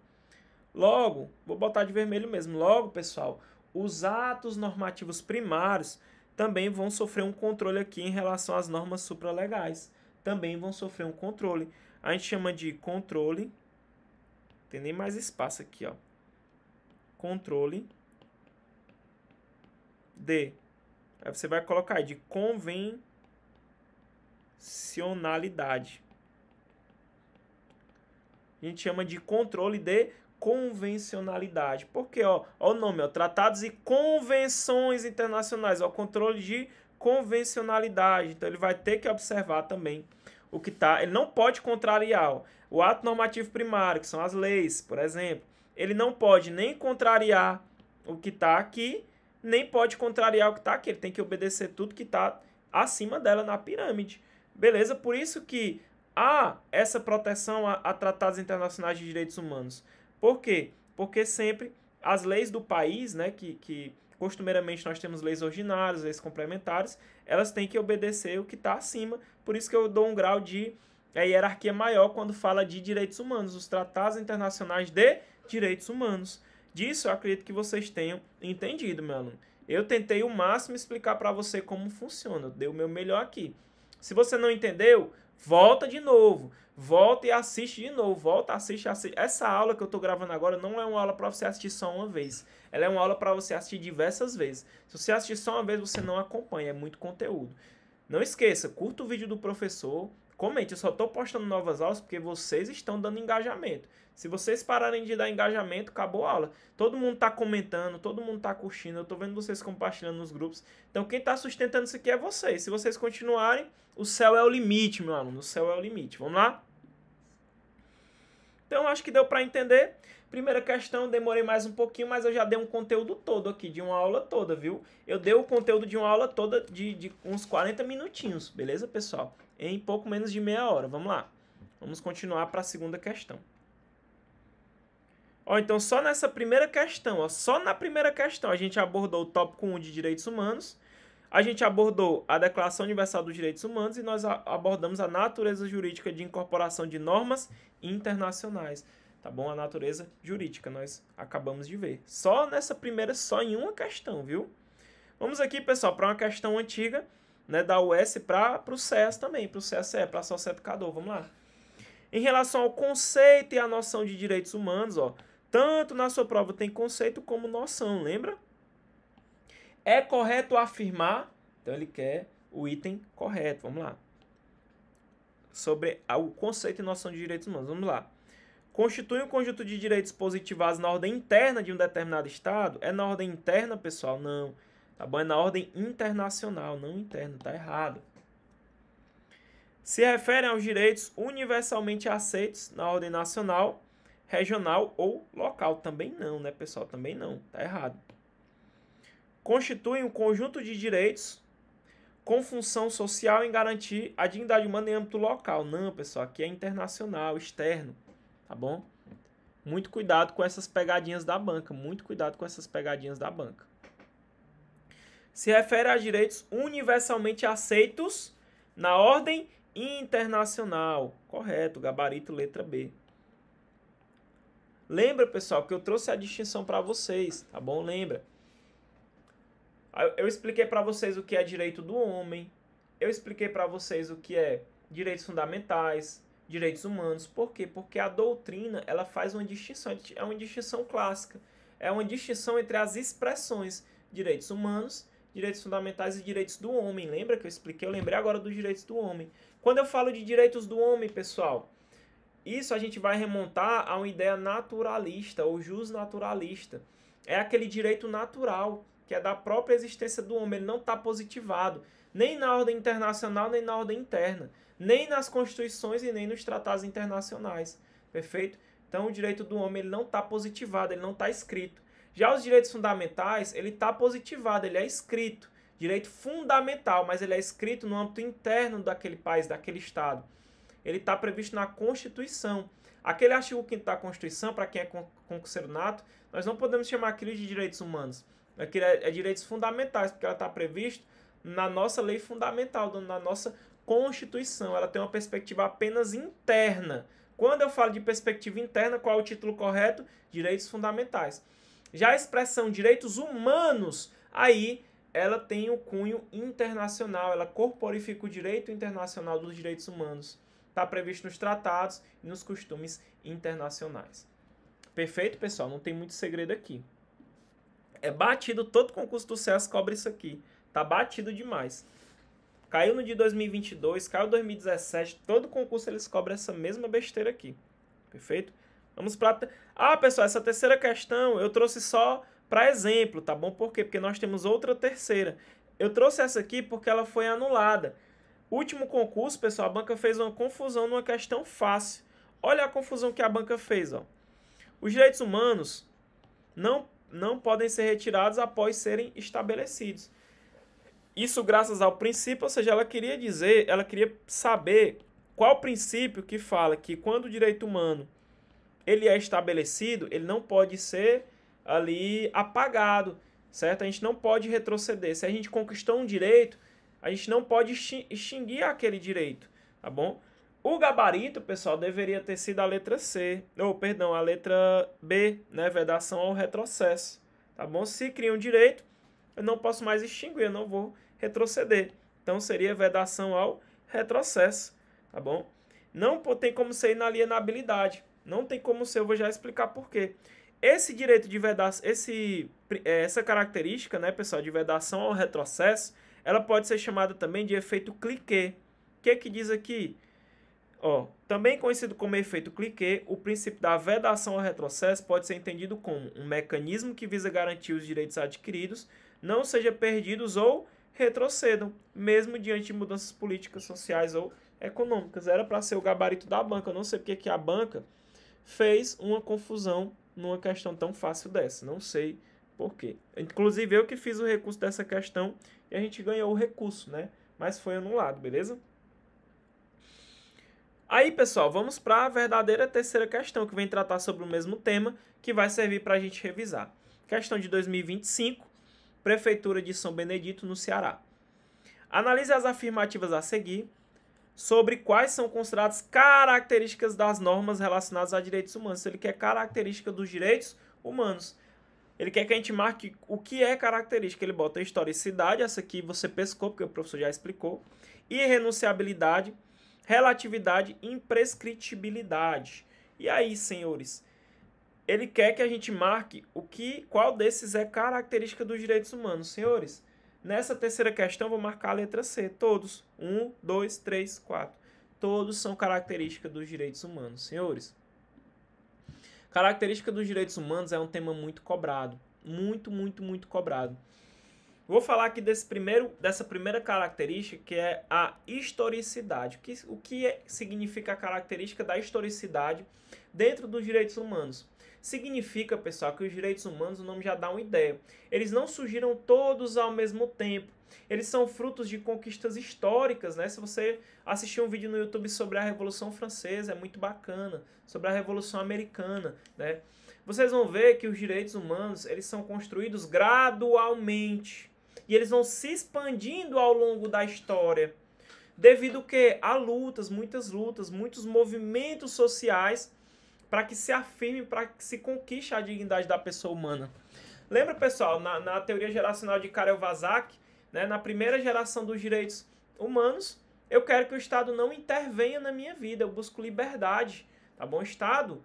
Logo, vou botar de vermelho mesmo. Logo, pessoal, os atos normativos primários também vão sofrer um controle aqui em relação às normas supralegais. Também vão sofrer um controle. A gente chama de controle. Não tem nem mais espaço aqui, ó. Controle de. Aí você vai colocar aí de convencionalidade. A gente chama de controle de convencionalidade. Porque, ó o nome, ó, tratados e convenções internacionais, ó, controle de convencionalidade. Então ele vai ter que observar também o que tá, ele não pode contrariar, ó, o ato normativo primário, que são as leis, por exemplo. Ele não pode nem contrariar o que está aqui, nem pode contrariar o que está aqui. Ele tem que obedecer tudo que está acima dela na pirâmide. Beleza? Por isso que há essa proteção a tratados internacionais de direitos humanos. Por quê? Porque sempre as leis do país, né, que costumeiramente nós temos leis ordinárias, leis complementares, elas têm que obedecer o que está acima. Por isso que eu dou um grau de hierarquia maior quando fala de direitos humanos, os tratados internacionais de direitos humanos. Disso eu acredito que vocês tenham entendido, meu aluno. Eu tentei o máximo explicar para você como funciona, eu dei o meu melhor aqui. Se você não entendeu, volta de novo, volta e assiste de novo, volta, assiste. Essa aula que eu estou gravando agora não é uma aula para você assistir só uma vez, ela é uma aula para você assistir diversas vezes. Se você assistir só uma vez, você não acompanha, é muito conteúdo. Não esqueça, curta o vídeo do professor, comente, eu só estou postando novas aulas porque vocês estão dando engajamento. Se vocês pararem de dar engajamento, acabou a aula. Todo mundo está comentando, todo mundo está curtindo, eu estou vendo vocês compartilhando nos grupos. Então quem está sustentando isso aqui é vocês. Se vocês continuarem, o céu é o limite, meu aluno, o céu é o limite. Vamos lá? Então acho que deu para entender. Primeira questão, demorei mais um pouquinho, mas eu já dei um conteúdo todo aqui, de uma aula toda, viu? Eu dei o conteúdo de uma aula toda de uns 40 minutinhos, beleza, pessoal? Em pouco menos de meia hora. Vamos lá. Vamos continuar para a segunda questão. Ó, então, só nessa primeira questão, ó, só na primeira questão, a gente abordou o tópico 1 de direitos humanos, a gente abordou a Declaração Universal dos Direitos Humanos e nós abordamos a natureza jurídica de incorporação de normas internacionais. Tá bom? A natureza jurídica, nós acabamos de ver. Só nessa primeira, só em uma questão, viu? Vamos aqui, pessoal, para uma questão antiga, né, da UES para o SES também, para o CSE, para Socioeducador. Vamos lá. Em relação ao conceito e à noção de direitos humanos, ó, tanto na sua prova tem conceito como noção, lembra? É correto afirmar, então ele quer o item correto, vamos lá. Sobre o conceito e noção de direitos humanos, vamos lá. Constitui um conjunto de direitos positivados na ordem interna de um determinado Estado? É na ordem interna, pessoal? Não. Tá bom? É na ordem internacional, não interna, tá errado. Se referem aos direitos universalmente aceitos na ordem nacional, regional ou local. Também não, né, pessoal? Também não, tá errado. Constituem um conjunto de direitos com função social em garantir a dignidade humana em âmbito local. Não, pessoal, aqui é internacional, externo, tá bom? Muito cuidado com essas pegadinhas da banca, muito cuidado com essas pegadinhas da banca. Se refere a direitos universalmente aceitos na ordem internacional. Correto, gabarito letra B. Lembra, pessoal, que eu trouxe a distinção para vocês, tá bom? Lembra? Eu expliquei para vocês o que é direito do homem, eu expliquei para vocês o que é direitos fundamentais, direitos humanos. Por quê? Porque a doutrina, ela faz uma distinção, é uma distinção clássica, é uma distinção entre as expressões direitos humanos, direitos fundamentais e direitos do homem. Lembra que eu expliquei? Eu lembrei agora dos direitos do homem. Quando eu falo de direitos do homem, pessoal, isso a gente vai remontar a uma ideia naturalista, ou justnaturalista. É aquele direito natural, que é da própria existência do homem. Ele não está positivado, nem na ordem internacional, nem na ordem interna, nem nas constituições e nem nos tratados internacionais. Perfeito? Então, o direito do homem ele não está positivado, ele não está escrito. Já os direitos fundamentais, ele está positivado, ele é escrito. Direito fundamental, mas ele é escrito no âmbito interno daquele país, daquele Estado. Ele está previsto na Constituição. Aquele artigo 5º da Constituição, para quem é concurseiro nato, nós não podemos chamar aquilo de direitos humanos. Aquilo é direitos fundamentais, porque ela está previsto na nossa lei fundamental, na nossa Constituição. Ela tem uma perspectiva apenas interna. Quando eu falo de perspectiva interna, qual é o título correto? Direitos fundamentais. Já a expressão direitos humanos, aí ela tem o cunho internacional, ela corporifica o direito internacional dos direitos humanos. Está previsto nos tratados e nos costumes internacionais. Perfeito, pessoal? Não tem muito segredo aqui. É batido, todo concurso do SES cobre isso aqui. Tá batido demais. Caiu no de 2022, caiu em 2017, todo concurso eles cobram essa mesma besteira aqui. Perfeito? Vamos para... Ah, pessoal, essa terceira questão eu trouxe só para exemplo, tá bom? Por quê? Porque nós temos outra terceira. Eu trouxe essa aqui porque ela foi anulada. Último concurso, pessoal, a banca fez uma confusão numa questão fácil. Olha a confusão que a banca fez, ó. Os direitos humanos não podem ser retirados após serem estabelecidos. Isso graças ao princípio, ou seja, ela queria saber qual princípio que fala que quando o direito humano ele é estabelecido, ele não pode ser ali apagado, certo? A gente não pode retroceder. Se a gente conquistou um direito, a gente não pode extinguir aquele direito, tá bom? O gabarito, pessoal, deveria ter sido a letra C, ou perdão, a letra B, né? Vedação ao retrocesso, tá bom? Se cria um direito, eu não posso mais extinguir, eu não vou retroceder. Então seria vedação ao retrocesso, tá bom? Não tem como ser inalienabilidade, não tem como ser, eu vou já explicar por quê. Esse direito de vedação, essa característica, né, pessoal, de vedação ao retrocesso, ela pode ser chamada também de efeito cliquet. O que diz aqui? Ó, também conhecido como efeito cliquet, o princípio da vedação ao retrocesso pode ser entendido como um mecanismo que visa garantir os direitos adquiridos não sejam perdidos ou retrocedam, mesmo diante de mudanças políticas, sociais ou econômicas. Era para ser o gabarito da banca. Eu não sei porque que a banca fez uma confusão numa questão tão fácil dessa. Não sei por quê. Inclusive, eu que fiz o recurso dessa questão e a gente ganhou o recurso, né? Mas foi anulado, beleza? Aí, pessoal, vamos para a verdadeira terceira questão, que vem tratar sobre o mesmo tema, que vai servir para a gente revisar. Questão de 2025, Prefeitura de São Benedito, no Ceará. Analise as afirmativas a seguir sobre quais são consideradas características das normas relacionadas a direitos humanos. Ele quer característica dos direitos humanos. Ele quer que a gente marque o que é característica. Ele bota historicidade, essa aqui você pescou, porque o professor já explicou. Irrenunciabilidade, relatividade e imprescritibilidade. E aí, senhores, ele quer que a gente marque qual desses é característica dos direitos humanos. Senhores, nessa terceira questão, eu vou marcar a letra C. Todos. 1, 2, 3, 4. Todos são características dos direitos humanos. Senhores, característica dos direitos humanos é um tema muito cobrado. Muito, muito, muito cobrado. Vou falar aqui dessa primeira característica, que é a historicidade. O que significa a característica da historicidade dentro dos direitos humanos? Significa, pessoal, que os direitos humanos, o nome já dá uma ideia. Eles não surgiram todos ao mesmo tempo. Eles são frutos de conquistas históricas, né? Se você assistir um vídeo no YouTube sobre a Revolução Francesa, é muito bacana. Sobre a Revolução Americana, né? Vocês vão ver que os direitos humanos, eles são construídos gradualmente. E eles vão se expandindo ao longo da história. Devido a lutas, muitos movimentos sociais para que se afirme, para que se conquiste a dignidade da pessoa humana. Lembra, pessoal, na teoria geracional de Karel Vazak, né, na primeira geração dos direitos humanos, eu quero que o Estado não intervenha na minha vida, eu busco liberdade, tá bom? O Estado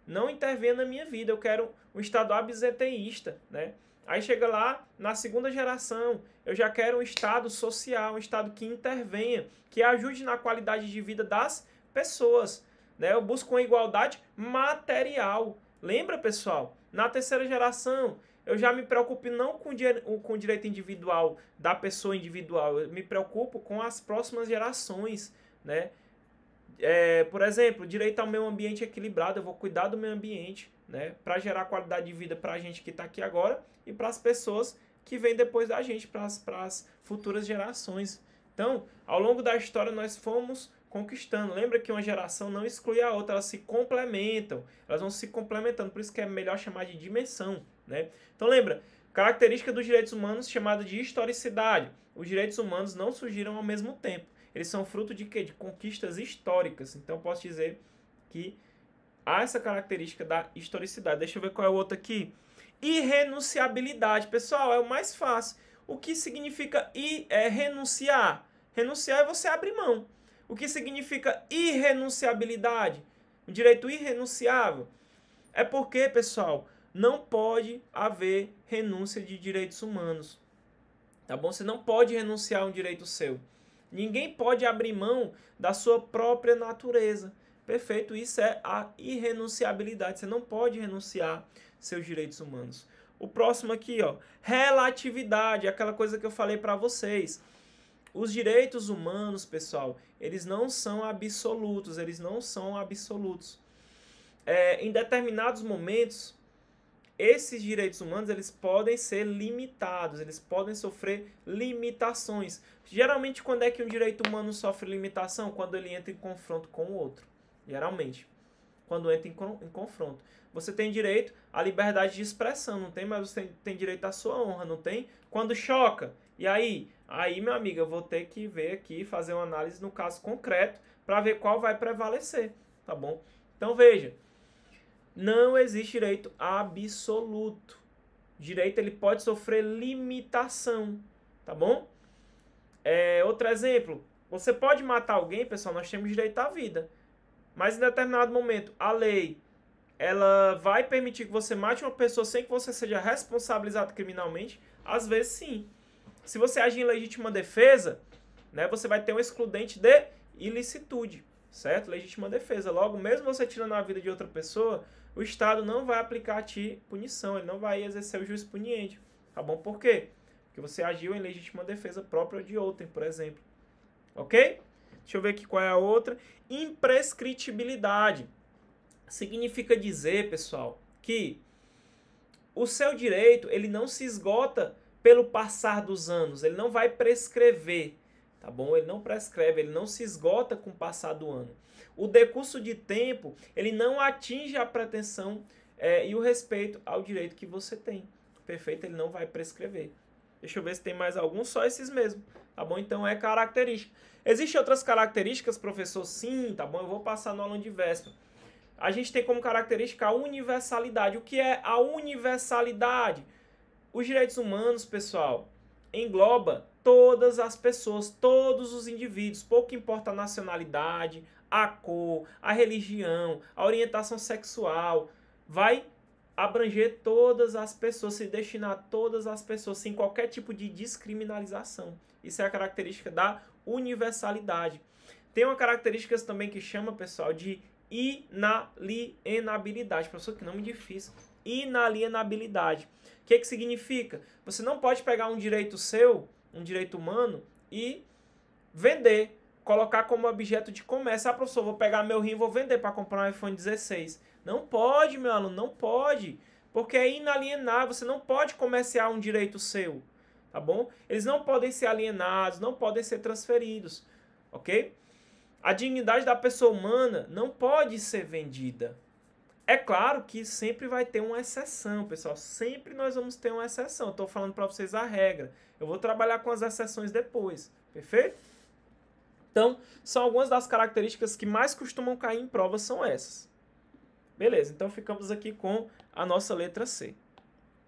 não intervenha na minha vida, eu quero um Estado absenteísta, né? Aí chega lá, na segunda geração, eu já quero um Estado social, um Estado que intervenha, que ajude na qualidade de vida das pessoas, né? Eu busco uma igualdade material. Lembra, pessoal? Na terceira geração, eu já me preocupo não com o direito individual da pessoa individual, eu me preocupo com as próximas gerações, né? Por exemplo, direito ao meio ambiente equilibrado, eu vou cuidar do meio ambiente, né? Para gerar qualidade de vida para a gente que está aqui agora e para as pessoas que vêm depois da gente, para as futuras gerações. Então, ao longo da história, nós fomos conquistando. Lembra que uma geração não exclui a outra, elas se complementam, elas vão se complementando, por isso que é melhor chamar de dimensão, né? Então lembra, característica dos direitos humanos chamada de historicidade. Os direitos humanos não surgiram ao mesmo tempo, eles são fruto de quê? De conquistas históricas. Então eu posso dizer que há essa característica da historicidade. Deixa eu ver qual é o outro aqui. Irrenunciabilidade, pessoal, é o mais fácil. O que significa renunciar? Renunciar é você abrir mão. O que significa irrenunciabilidade? Um direito irrenunciável? É porque, pessoal, não pode haver renúncia de direitos humanos. Tá bom? Você não pode renunciar a um direito seu. Ninguém pode abrir mão da sua própria natureza. Perfeito? Isso é a irrenunciabilidade. Você não pode renunciar seus direitos humanos. O próximo aqui, ó, relatividade, aquela coisa que eu falei para vocês. Os direitos humanos, pessoal, eles não são absolutos, em determinados momentos, esses direitos humanos, eles podem ser limitados, eles podem sofrer limitações. Geralmente, quando é que um direito humano sofre limitação? Quando ele entra em confronto com o outro. Geralmente, quando entra em confronto. Você tem direito à liberdade de expressão, não tem? Mas você tem direito à sua honra, não tem? Quando choca, e aí? Aí, meu amigo, eu vou ter que ver aqui, fazer uma análise no caso concreto, para ver qual vai prevalecer, tá bom? Então, veja, não existe direito absoluto. Direito, ele pode sofrer limitação, tá bom? Outro exemplo, você pode matar alguém, pessoal, nós temos direito à vida. Mas em determinado momento, a lei, ela vai permitir que você mate uma pessoa sem que você seja responsabilizado criminalmente? Às vezes, sim. Se você agir em legítima defesa, né, você vai ter um excludente de ilicitude, certo? Legítima defesa. Logo, mesmo você tirando a vida de outra pessoa, o Estado não vai aplicar a ti punição, ele não vai exercer o juiz puniente, tá bom? Por quê? Porque você agiu em legítima defesa própria de outrem, por exemplo. Ok? Deixa eu ver aqui qual é a outra. Imprescritibilidade. Significa dizer, pessoal, que o seu direito, ele não se esgota pelo passar dos anos, ele não vai prescrever, tá bom? Ele não prescreve, ele não se esgota com o passar do ano. O decurso de tempo, ele não atinge a pretensão e o respeito ao direito que você tem. Perfeito? Ele não vai prescrever. Deixa eu ver se tem mais algum, só esses mesmo, tá bom? Então é característica. Existem outras características, professor? Sim, tá bom? Eu vou passar no aulão de véspera. a gente tem como característica a universalidade. O que é a universalidade? Os direitos humanos, pessoal, engloba todas as pessoas, todos os indivíduos, pouco importa a nacionalidade, a cor, a religião, a orientação sexual, vai abranger todas as pessoas, se destinar a todas as pessoas, sem qualquer tipo de descriminalização. Isso é a característica da universalidade. Tem uma característica também que chama, pessoal, de inalienabilidade. Professor, que nome difícil. Inalienabilidade. O que significa? Você não pode pegar um direito seu, um direito humano, e vender, colocar como objeto de comércio. Ah, professor, vou pegar meu rim e vou vender para comprar um iPhone 16. Não pode, meu aluno, não pode. Porque é inalienável, você não pode comerciar um direito seu, tá bom? Eles não podem ser alienados, não podem ser transferidos, ok? A dignidade da pessoa humana não pode ser vendida. É claro que sempre vai ter uma exceção, pessoal. Sempre nós vamos ter uma exceção. Estou falando para vocês a regra. Eu vou trabalhar com as exceções depois. Perfeito? Então, são algumas das características que mais costumam cair em prova são essas. Beleza, então ficamos aqui com a nossa letra C.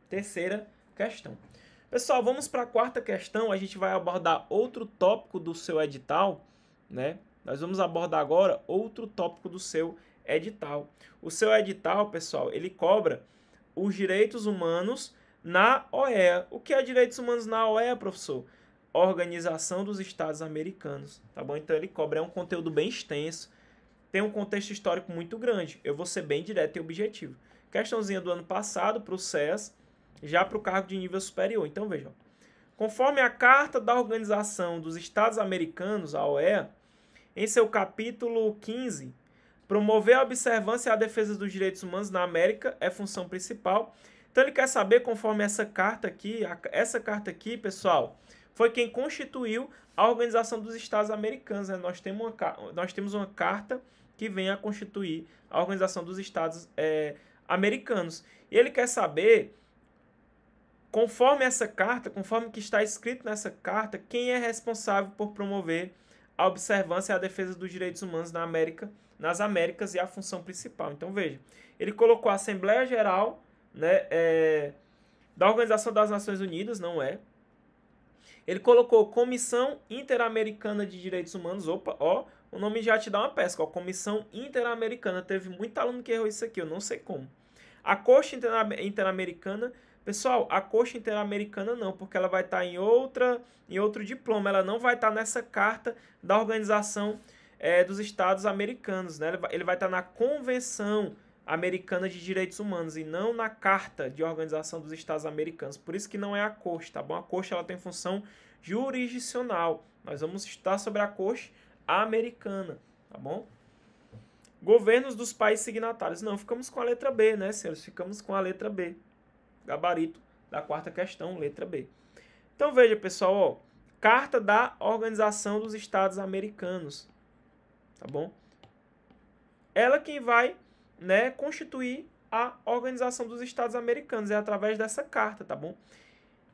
Terceira questão. Pessoal, vamos para a quarta questão. A gente vai abordar outro tópico do seu edital, né? Nós vamos abordar agora outro tópico do seu edital. O seu edital, pessoal, ele cobra os direitos humanos na OEA. O que é direitos humanos na OEA, professor? Organização dos Estados Americanos, tá bom? Então ele cobra, é um conteúdo bem extenso, tem um contexto histórico muito grande. Eu vou ser bem direto e objetivo. Questãozinha do ano passado para o SES, já para o cargo de nível superior. Então vejam, conforme a Carta da Organização dos Estados Americanos, a OEA, em seu capítulo 15, promover a observância e a defesa dos direitos humanos na América é função principal. Então ele quer saber, conforme essa carta aqui, pessoal, foi quem constituiu a Organização dos Estados Americanos, né? Nós temos uma carta que vem a constituir a Organização dos Estados Americanos. E ele quer saber, conforme essa carta, conforme que está escrito nessa carta, quem é responsável por promover a observância e a defesa dos direitos humanos nas Américas e a função principal. Então, veja, ele colocou a Assembleia Geral, né, da Organização das Nações Unidas, não é? Ele colocou Comissão Interamericana de Direitos Humanos. Opa, ó, o nome já te dá uma pesca, ó, Comissão Interamericana. Teve muito aluno que errou isso aqui, eu não sei como. A Corte Interamericana, pessoal, a Corte Interamericana não, porque ela vai estar em outro diploma, ela não vai estar nessa carta da Organização dos Estados Americanos, né? Ele vai estar na Convenção Americana de Direitos Humanos e não na Carta de Organização dos Estados Americanos. Por isso que não é a Corte, tá bom? A Corte ela tem função jurisdicional. Nós vamos estudar sobre a Corte Americana, tá bom? Governos dos países signatários. Não, ficamos com a letra B, né, senhores? Ficamos com a letra B. Gabarito da quarta questão, letra B. Então veja, pessoal, ó, Carta da Organização dos Estados Americanos, tá bom? Ela quem vai, né, constituir a Organização dos Estados Americanos, é através dessa carta, tá bom?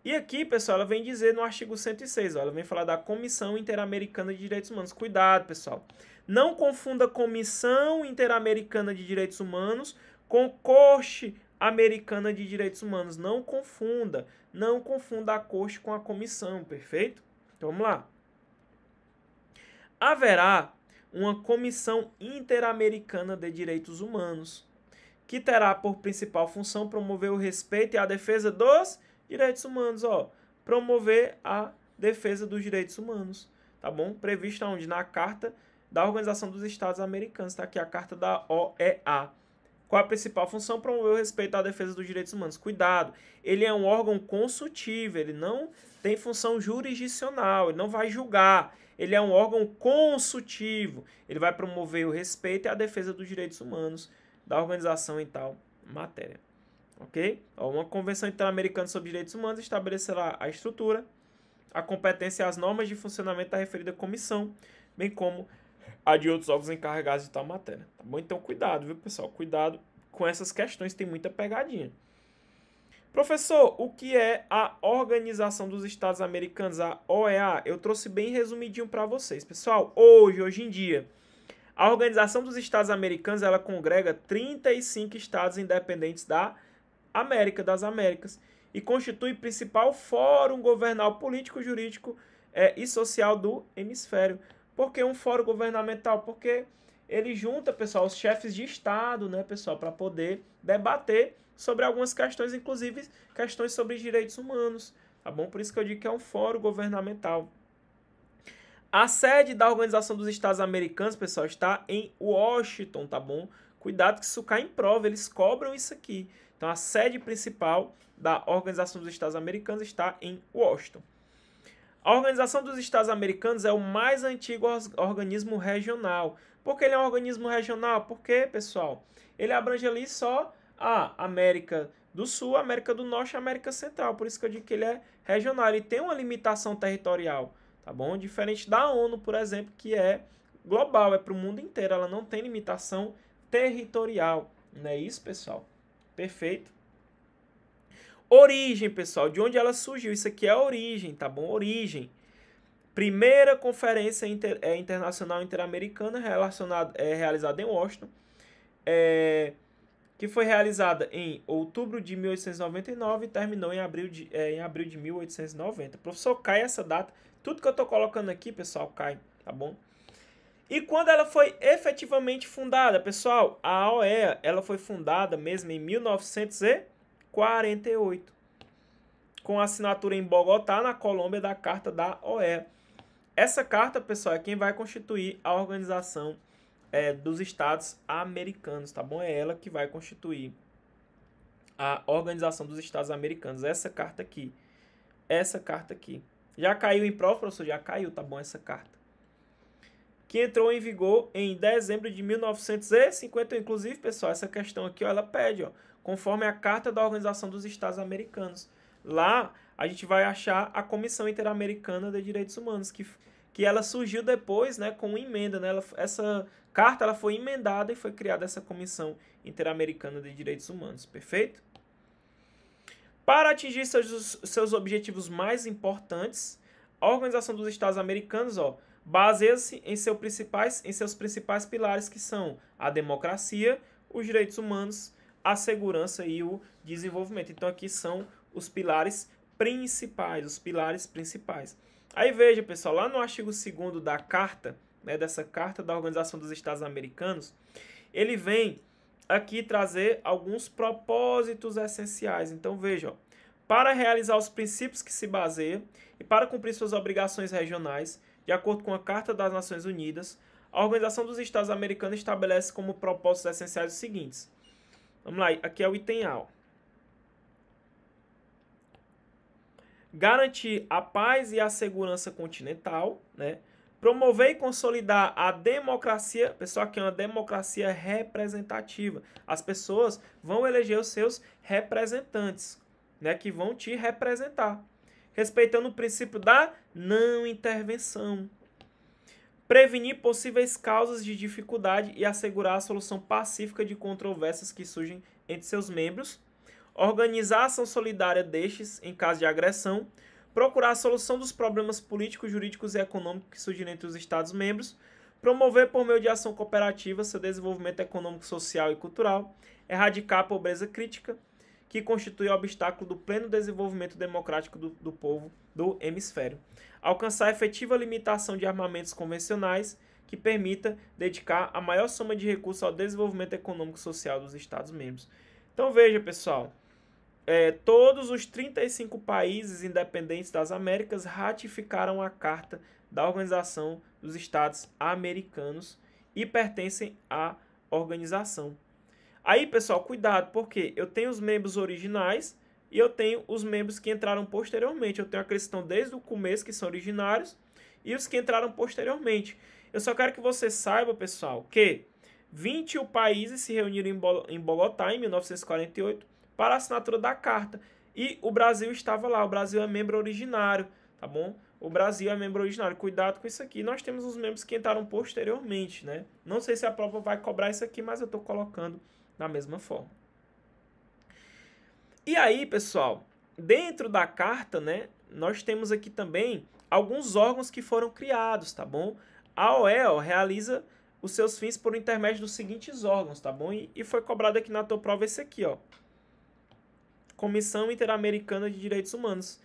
E aqui, pessoal, ela vem dizer no artigo 106, ó, ela vem falar da Comissão Interamericana de Direitos Humanos. Cuidado, pessoal. Não confunda Comissão Interamericana de Direitos Humanos com Corte Americana de Direitos Humanos. Não confunda. Não confunda a Corte com a Comissão, perfeito? Então, vamos lá. Haverá uma Comissão Interamericana de Direitos Humanos, que terá por principal função promover o respeito e a defesa dos direitos humanos, ó. Promover a defesa dos direitos humanos, tá bom? Previsto onde? Na Carta da Organização dos Estados Americanos, tá aqui a Carta da OEA. Qual a principal função? Promover o respeito à defesa dos direitos humanos. Cuidado, ele é um órgão consultivo, ele não tem função jurisdicional, ele não vai julgar. Ele é um órgão consultivo, ele vai promover o respeito e a defesa dos direitos humanos da organização em tal matéria. Ok? Ó, uma Convenção Interamericana sobre Direitos Humanos estabelecerá a estrutura, a competência e as normas de funcionamento da referida comissão, bem como a de outros órgãos encarregados de tal matéria. Tá bom? Então, cuidado, viu, pessoal? Cuidado com essas questões, tem muita pegadinha. Professor, o que é a Organização dos Estados Americanos, a OEA? Eu trouxe bem resumidinho para vocês. Pessoal, hoje em dia, A Organização dos Estados Americanos, ela congrega 35 estados independentes das Américas e constitui o principal fórum governal político, jurídico e social do hemisfério. Por que um fórum governamental? Porque ele junta, pessoal, os chefes de estado, né, pessoal, para poder debater sobre algumas questões, inclusive questões sobre direitos humanos, tá bom? Por isso que eu digo que é um fórum governamental. A sede da Organização dos Estados Americanos, pessoal, está em Washington, tá bom? Cuidado que isso cai em prova, eles cobram isso aqui. Então, a sede principal da Organização dos Estados Americanos está em Washington. A Organização dos Estados Americanos é o mais antigo organismo regional. Por que ele é um organismo regional? Porque, pessoal, ele abrange ali só a América do Sul, América do Norte e América Central. Por isso que eu digo que ele é regional. Ele tem uma limitação territorial, tá bom? Diferente da ONU, por exemplo, que é global, é para o mundo inteiro. Ela não tem limitação territorial. Não é isso, pessoal? Perfeito. Origem, pessoal, de onde ela surgiu. Isso aqui é a origem, tá bom? Origem. Primeira conferência internacional interamericana realizada em Washington, que foi realizada em outubro de 1899 e terminou em abril de 1890. Professor, cai essa data. Tudo que eu estou colocando aqui, pessoal, cai, tá bom? E quando ela foi efetivamente fundada, pessoal, a OEA, ela foi fundada mesmo em 1948, com a assinatura em Bogotá, na Colômbia, da Carta da OEA. Essa carta, pessoal, é quem vai constituir a Organização dos Estados Americanos, tá bom? É ela que vai constituir a Organização dos Estados Americanos. Essa carta aqui. Essa carta aqui. Já caiu em prova, professor? Já caiu, tá bom? Essa carta. Que entrou em vigor em dezembro de 1950. Inclusive, pessoal, essa questão aqui, ó, ela pede, ó, conforme a Carta da Organização dos Estados Americanos. Lá, a gente vai achar a Comissão Interamericana de Direitos Humanos, que ela surgiu depois, né, com uma emenda, né? Essa carta ela foi emendada e foi criada essa Comissão Interamericana de Direitos Humanos. Perfeito? Para atingir seus objetivos mais importantes, a Organização dos Estados Americanos, ó, baseia-se em seus principais pilares, que são a democracia, os direitos humanos, a segurança e o desenvolvimento. Então, aqui são os pilares principais, Aí veja, pessoal, lá no artigo 2º da carta, né, dessa carta da Organização dos Estados Americanos, ele vem aqui trazer alguns propósitos essenciais. Então, veja, ó, para realizar os princípios que se baseia e para cumprir suas obrigações regionais, de acordo com a Carta das Nações Unidas, a Organização dos Estados Americanos estabelece como propósitos essenciais os seguintes. Vamos lá, aqui é o item A. Garantir a paz e a segurança continental, né? Promover e consolidar a democracia, pessoal, aqui é uma democracia representativa. As pessoas vão eleger os seus representantes, né, que vão te representar, respeitando o princípio da não intervenção. Prevenir possíveis causas de dificuldade e assegurar a solução pacífica de controvérsias que surgem entre seus membros. Organizar a ação solidária destes em caso de agressão. Procurar a solução dos problemas políticos, jurídicos e econômicos que surgem entre os Estados-membros. Promover por meio de ação cooperativa seu desenvolvimento econômico, social e cultural. Erradicar a pobreza crítica, que constitui o obstáculo do pleno desenvolvimento democrático do povo do hemisfério. Alcançar a efetiva limitação de armamentos convencionais, que permita dedicar a maior soma de recursos ao desenvolvimento econômico e social dos Estados-membros. Então veja, pessoal, todos os 35 países independentes das Américas ratificaram a Carta da Organização dos Estados Americanos e pertencem à organização. Aí, pessoal, cuidado, porque eu tenho os membros originais e eu tenho os membros que entraram posteriormente. Eu tenho aqueles que estão desde o começo, que são originários, e os que entraram posteriormente. Eu só quero que você saiba, pessoal, que 21 países se reuniram em Bogotá, em 1948, para a assinatura da carta. E o Brasil estava lá, o Brasil é membro originário, tá bom? O Brasil é membro originário. Cuidado com isso aqui. Nós temos os membros que entraram posteriormente, né? Não sei se a prova vai cobrar isso aqui, mas eu estou colocando da mesma forma. E aí, pessoal, dentro da carta, né, nós temos aqui também alguns órgãos que foram criados, tá bom? A OEA realiza os seus fins por intermédio dos seguintes órgãos, tá bom? E foi cobrado aqui na tua prova esse aqui, ó. Comissão Interamericana de Direitos Humanos.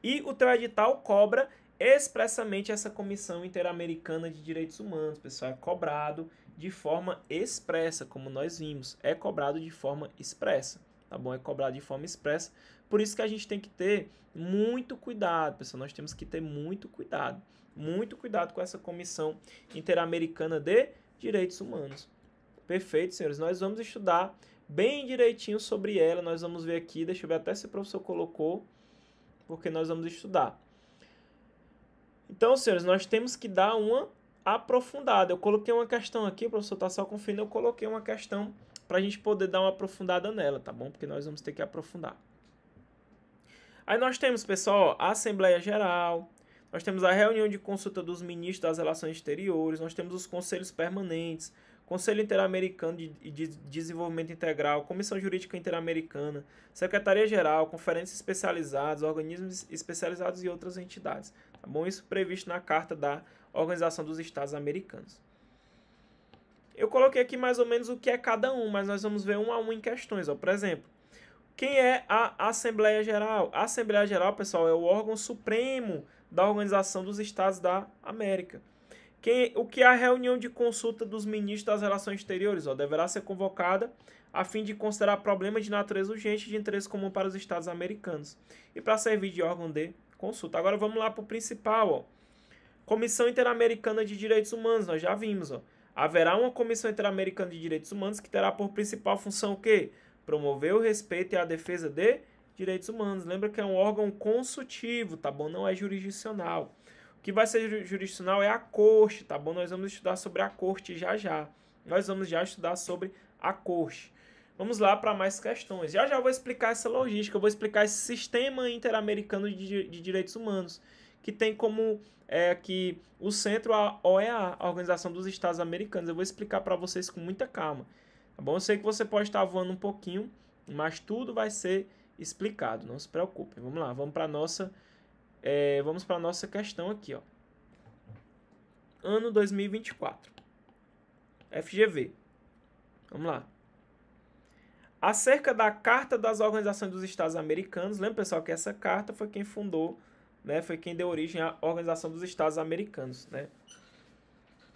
E o teu edital cobra expressamente essa Comissão Interamericana de Direitos Humanos, pessoal. É cobrado de forma expressa, como nós vimos. É cobrado de forma expressa, tá bom? É cobrado de forma expressa. Por isso que a gente tem que ter muito cuidado, pessoal. Nós temos que ter muito cuidado. Muito cuidado com essa Comissão Interamericana de Direitos Humanos. Perfeito, senhores. Nós vamos estudar bem direitinho sobre ela. Nós vamos ver aqui. Deixa eu ver até se o professor colocou, porque nós vamos estudar. Então, senhores, nós temos que dar uma aprofundada. Eu coloquei uma questão aqui, o professor está só conferindo. Eu coloquei uma questão para a gente poder dar uma aprofundada nela, tá bom? Porque nós vamos ter que aprofundar. Aí nós temos, pessoal, a Assembleia Geral. Nós temos a reunião de consulta dos ministros das Relações Exteriores, nós temos os conselhos permanentes, Conselho Interamericano de Desenvolvimento Integral, Comissão Jurídica Interamericana, Secretaria-Geral, conferências especializadas, organismos especializados e outras entidades. Tá bom? Isso previsto na Carta da Organização dos Estados Americanos. Eu coloquei aqui mais ou menos o que é cada um, mas nós vamos ver um a um em questões. Ó. Por exemplo, quem é a Assembleia Geral? A Assembleia Geral, pessoal, é o órgão supremo da Organização dos Estados da América. O que é a reunião de consulta dos ministros das Relações Exteriores? Ó, deverá ser convocada a fim de considerar problemas de natureza urgente e de interesse comum para os Estados americanos e para servir de órgão de consulta. Agora vamos lá para o principal. Ó. Comissão Interamericana de Direitos Humanos, nós já vimos. Ó. Haverá uma Comissão Interamericana de Direitos Humanos que terá por principal função o quê? Promover o respeito e a defesa de direitos humanos. Lembra que é um órgão consultivo, tá bom? Não é jurisdicional. O que vai ser jurisdicional é a corte, tá bom? Nós vamos estudar sobre a corte já já. Nós vamos já estudar sobre a corte. Vamos lá para mais questões. Já já vou explicar essa logística, eu vou explicar esse sistema interamericano de direitos humanos, que tem como aqui o centro a OEA, a Organização dos Estados Americanos. Eu vou explicar para vocês com muita calma. Tá bom? Eu sei que você pode estar voando um pouquinho, mas tudo vai ser explicado, não se preocupe. Vamos lá, vamos para a nossa questão aqui, ó. Ano 2024. FGV. Vamos lá. Acerca da Carta das Organizações dos Estados Americanos, lembra, pessoal, que essa carta foi quem fundou, né, foi quem deu origem à Organização dos Estados Americanos, né?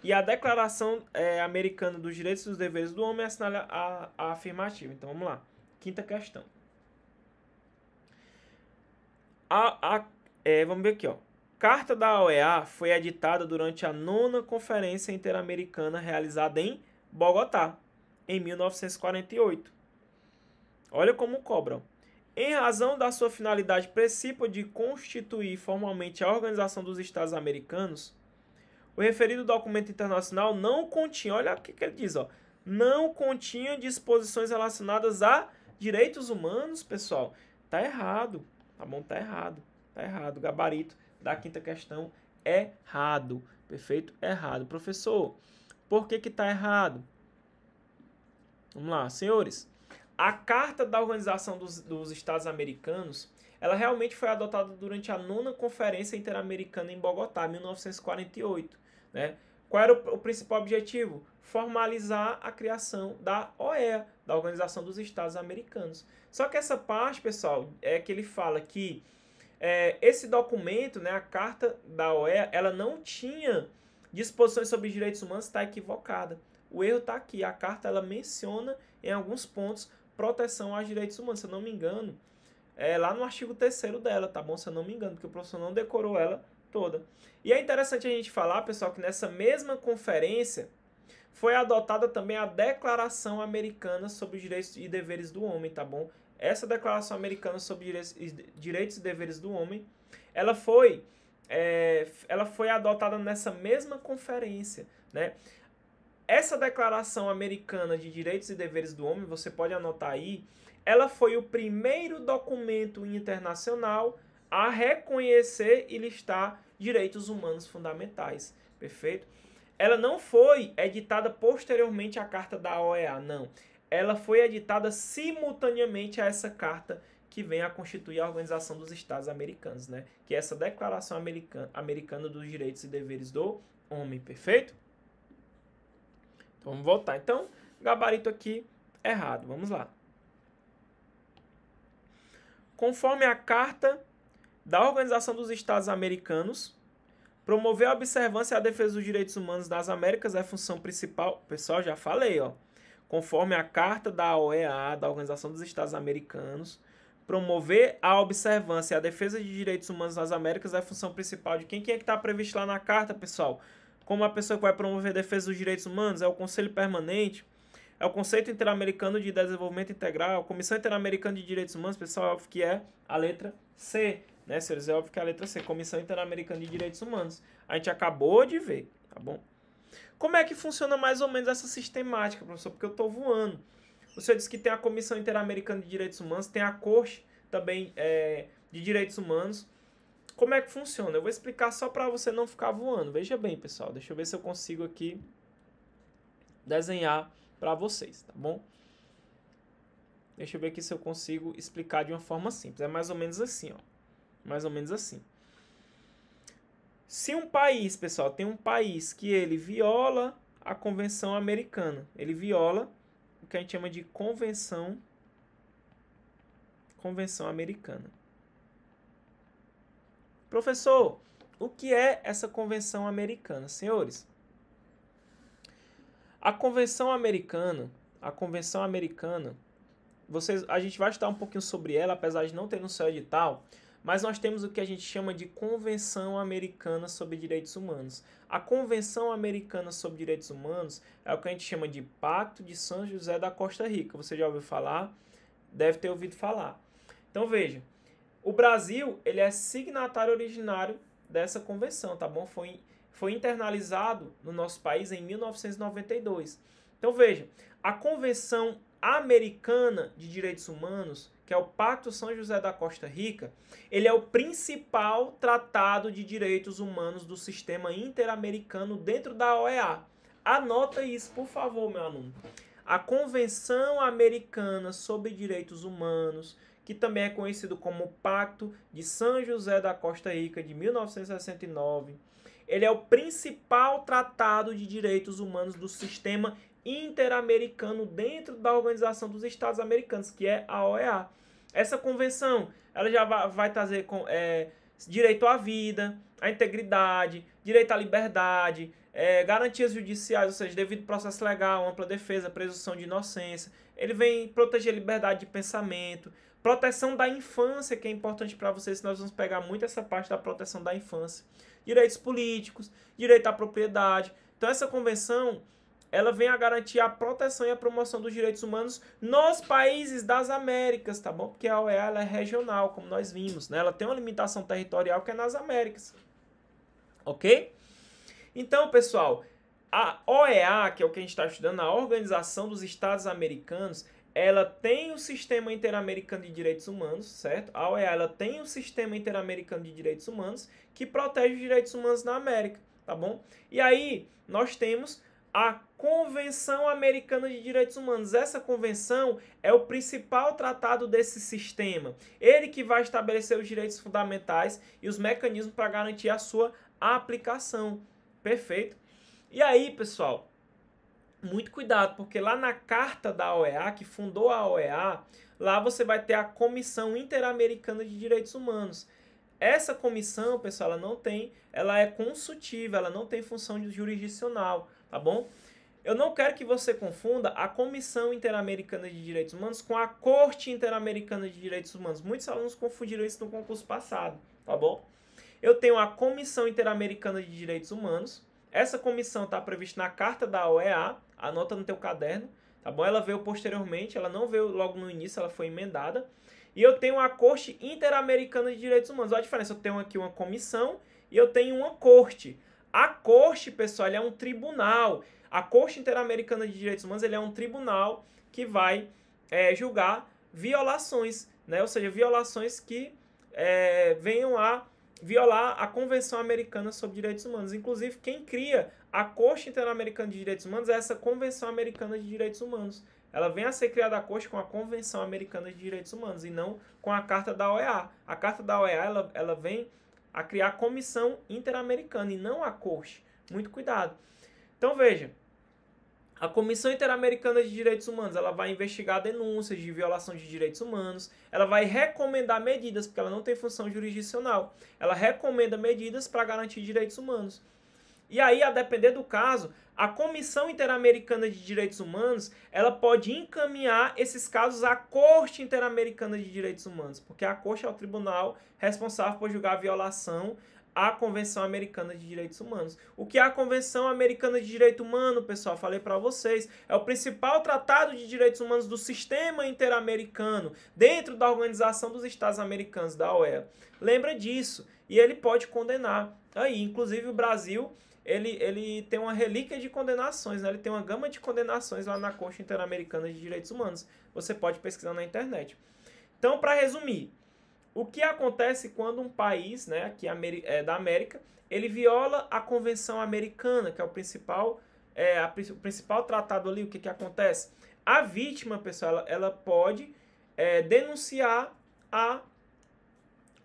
E a Declaração Americana dos Direitos e dos Deveres do Homem assinala a afirmativa. Então, vamos lá. Quinta questão. Vamos ver aqui, ó. Carta da OEA foi editada durante a 9ª Conferência Interamericana realizada em Bogotá, em 1948. Olha como cobram. Em razão da sua finalidade principal de constituir formalmente a Organização dos Estados Americanos, o referido documento internacional não continha, olha o que ele diz, ó, não continha disposições relacionadas a direitos humanos, pessoal. Tá errado, tá bom? Tá errado. Tá errado. O gabarito da quinta questão é errado. Perfeito? Errado. Professor, por que tá errado? Vamos lá, senhores. A Carta da Organização dos Estados Americanos, ela realmente foi adotada durante a 9ª Conferência Interamericana em Bogotá, 1948. Né? Qual era o principal objetivo? Formalizar a criação da OEA, da Organização dos Estados Americanos. Só que essa parte, pessoal, é que ele fala que esse documento, né, a Carta da OEA, ela não tinha disposições sobre direitos humanos, está equivocada. O erro está aqui. A Carta ela menciona em alguns pontos proteção aos direitos humanos, se eu não me engano. Lá no artigo 3º dela, tá bom? Se eu não me engano, porque o professor não decorou ela toda. E é interessante a gente falar, pessoal, que nessa mesma conferência foi adotada também a Declaração Americana sobre os Direitos e Deveres do Homem, tá bom? Essa Declaração Americana sobre Direitos e Deveres do Homem, ela foi adotada nessa mesma conferência, né? Essa Declaração Americana de Direitos e Deveres do Homem, você pode anotar aí, ela foi o primeiro documento internacional a reconhecer e listar direitos humanos fundamentais, perfeito? Ela não foi editada posteriormente à Carta da OEA, não. Ela foi editada simultaneamente a essa carta que vem a constituir a Organização dos Estados Americanos, né? Que é essa Declaração Americana dos Direitos e Deveres do Homem, perfeito? Então, vamos voltar. Então, gabarito aqui errado. Vamos lá. Conforme a Carta da Organização dos Estados Americanos, promover a observância e a defesa dos direitos humanos das Américas é função principal. Pessoal, já falei, ó. Conforme a Carta da OEA, da Organização dos Estados Americanos, promover a observância e a defesa de direitos humanos nas Américas é a função principal de quem? Quem é que está previsto lá na Carta, pessoal? Como a pessoa que vai promover a defesa dos direitos humanos? É o Conselho Permanente, é o Conceito Interamericano de Desenvolvimento Integral, a Comissão Interamericana de Direitos Humanos, pessoal, é óbvio que é a letra C, né, senhores? É óbvio que é a letra C, Comissão Interamericana de Direitos Humanos. A gente acabou de ver, tá bom? Como é que funciona mais ou menos essa sistemática, professor? Porque eu estou voando. O senhor disse que tem a Comissão Interamericana de Direitos Humanos, tem a Corte também de Direitos Humanos. Como é que funciona? Eu vou explicar só para você não ficar voando. Veja bem, pessoal. Deixa eu ver se eu consigo aqui desenhar para vocês, tá bom? Deixa eu ver aqui se eu consigo explicar de uma forma simples. É mais ou menos assim, ó. Mais ou menos assim. Se um país, pessoal, tem um país que ele viola a Convenção Americana, ele viola o que a gente chama de Convenção Americana. Professor, o que é essa Convenção Americana, senhores? A Convenção Americana, a gente vai estudar um pouquinho sobre ela, apesar de não ter no seu edital, mas nós temos o que a gente chama de Convenção Americana sobre Direitos Humanos. A Convenção Americana sobre Direitos Humanos é o que a gente chama de Pacto de São José da Costa Rica. Você já ouviu falar? Deve ter ouvido falar. Então veja, o Brasil ele é signatário originário dessa convenção, tá bom? Foi internalizado no nosso país em 1992. Então veja, a Convenção Americana de Direitos Humanos, que é o Pacto São José da Costa Rica, ele é o principal tratado de direitos humanos do sistema interamericano dentro da OEA. Anota isso, por favor, meu aluno. A Convenção Americana sobre Direitos Humanos, que também é conhecido como Pacto de São José da Costa Rica de 1969, ele é o principal tratado de direitos humanos do sistema interamericano dentro da Organização dos Estados Americanos, que é a OEA. Essa convenção ela já vai trazer direito à vida, à integridade, direito à liberdade, garantias judiciais, ou seja, devido processo legal, ampla defesa, presunção de inocência. Ele vem proteger a liberdade de pensamento, proteção da infância, que é importante para vocês, nós vamos pegar muito essa parte da proteção da infância. Direitos políticos, direito à propriedade. Então essa convenção ela vem a garantir a proteção e a promoção dos direitos humanos nos países das Américas, tá bom? Porque a OEA ela é regional, como nós vimos, né? Ela tem uma limitação territorial que é nas Américas, ok? Então, pessoal, a OEA, que é o que a gente está estudando, a Organização dos Estados Americanos, ela tem o Sistema Interamericano de Direitos Humanos, certo? A OEA ela tem o Sistema Interamericano de Direitos Humanos que protege os direitos humanos na América, tá bom? E aí, nós temos a Convenção Americana de Direitos Humanos. Essa convenção é o principal tratado desse sistema. Ele que vai estabelecer os direitos fundamentais e os mecanismos para garantir a sua aplicação. Perfeito? E aí, pessoal, muito cuidado, porque lá na carta da OEA, que fundou a OEA, lá você vai ter a Comissão Interamericana de Direitos Humanos. Essa comissão, pessoal, ela é consultiva, ela não tem função jurisdicional, tá bom? Eu não quero que você confunda a Comissão Interamericana de Direitos Humanos com a Corte Interamericana de Direitos Humanos. Muitos alunos confundiram isso no concurso passado, tá bom? Eu tenho a Comissão Interamericana de Direitos Humanos. Essa comissão está prevista na Carta da OEA, anota no teu caderno, tá bom? Ela veio posteriormente, ela não veio logo no início, ela foi emendada. E eu tenho a Corte Interamericana de Direitos Humanos. Olha a diferença, eu tenho aqui uma comissão e eu tenho uma corte. A corte, pessoal, é um tribunal. A Corte Interamericana de Direitos Humanos é um tribunal que vai julgar violações, né? Ou seja, violações que venham a violar a Convenção Americana sobre Direitos Humanos. Inclusive, quem cria a Corte Interamericana de Direitos Humanos é essa Convenção Americana de Direitos Humanos. Ela vem a ser criada a corte com a Convenção Americana de Direitos Humanos e não com a Carta da OEA. A Carta da OEA ela vem a criar a Comissão Interamericana e não a corte. Muito cuidado. Então veja, A Comissão Interamericana de Direitos Humanos, ela vai investigar denúncias de violação de direitos humanos, ela vai recomendar medidas, porque ela não tem função jurisdicional, ela recomenda medidas para garantir direitos humanos. E aí, a depender do caso, a Comissão Interamericana de Direitos Humanos, ela pode encaminhar esses casos à Corte Interamericana de Direitos Humanos, porque a Corte é o tribunal responsável por julgar a violação à Convenção Americana de Direitos Humanos. O que é a Convenção Americana de Direito Humano, pessoal? Falei para vocês. É o principal tratado de direitos humanos do sistema interamericano, dentro da Organização dos Estados Americanos, da OEA. Lembra disso. E ele pode condenar. Aí, inclusive, o Brasil, ele tem uma relíquia de condenações, né? Ele tem uma gama de condenações lá na Corte Interamericana de Direitos Humanos. Você pode pesquisar na internet. Então, para resumir, o que acontece quando um país, né, aqui da América, ele viola a Convenção Americana, que é o principal tratado ali? O que acontece? A vítima, pessoal, ela pode denunciar a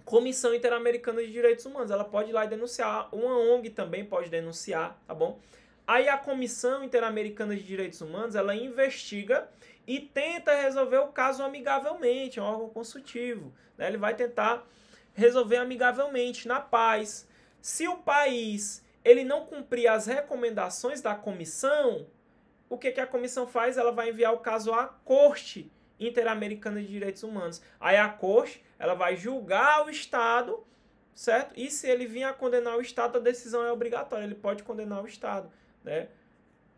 Comissão Interamericana de Direitos Humanos. Ela pode ir lá e denunciar. Uma ONG também pode denunciar, tá bom? Aí a Comissão Interamericana de Direitos Humanos, ela investiga e tenta resolver o caso amigavelmente, é um órgão consultivo, né? Ele vai tentar resolver amigavelmente, na paz. Se o país ele não cumprir as recomendações da comissão, o que a comissão faz? Ela vai enviar o caso à Corte Interamericana de Direitos Humanos. Aí a Corte ela vai julgar o Estado, certo? E se ele vir a condenar o Estado, a decisão é obrigatória, ele pode condenar o Estado, né?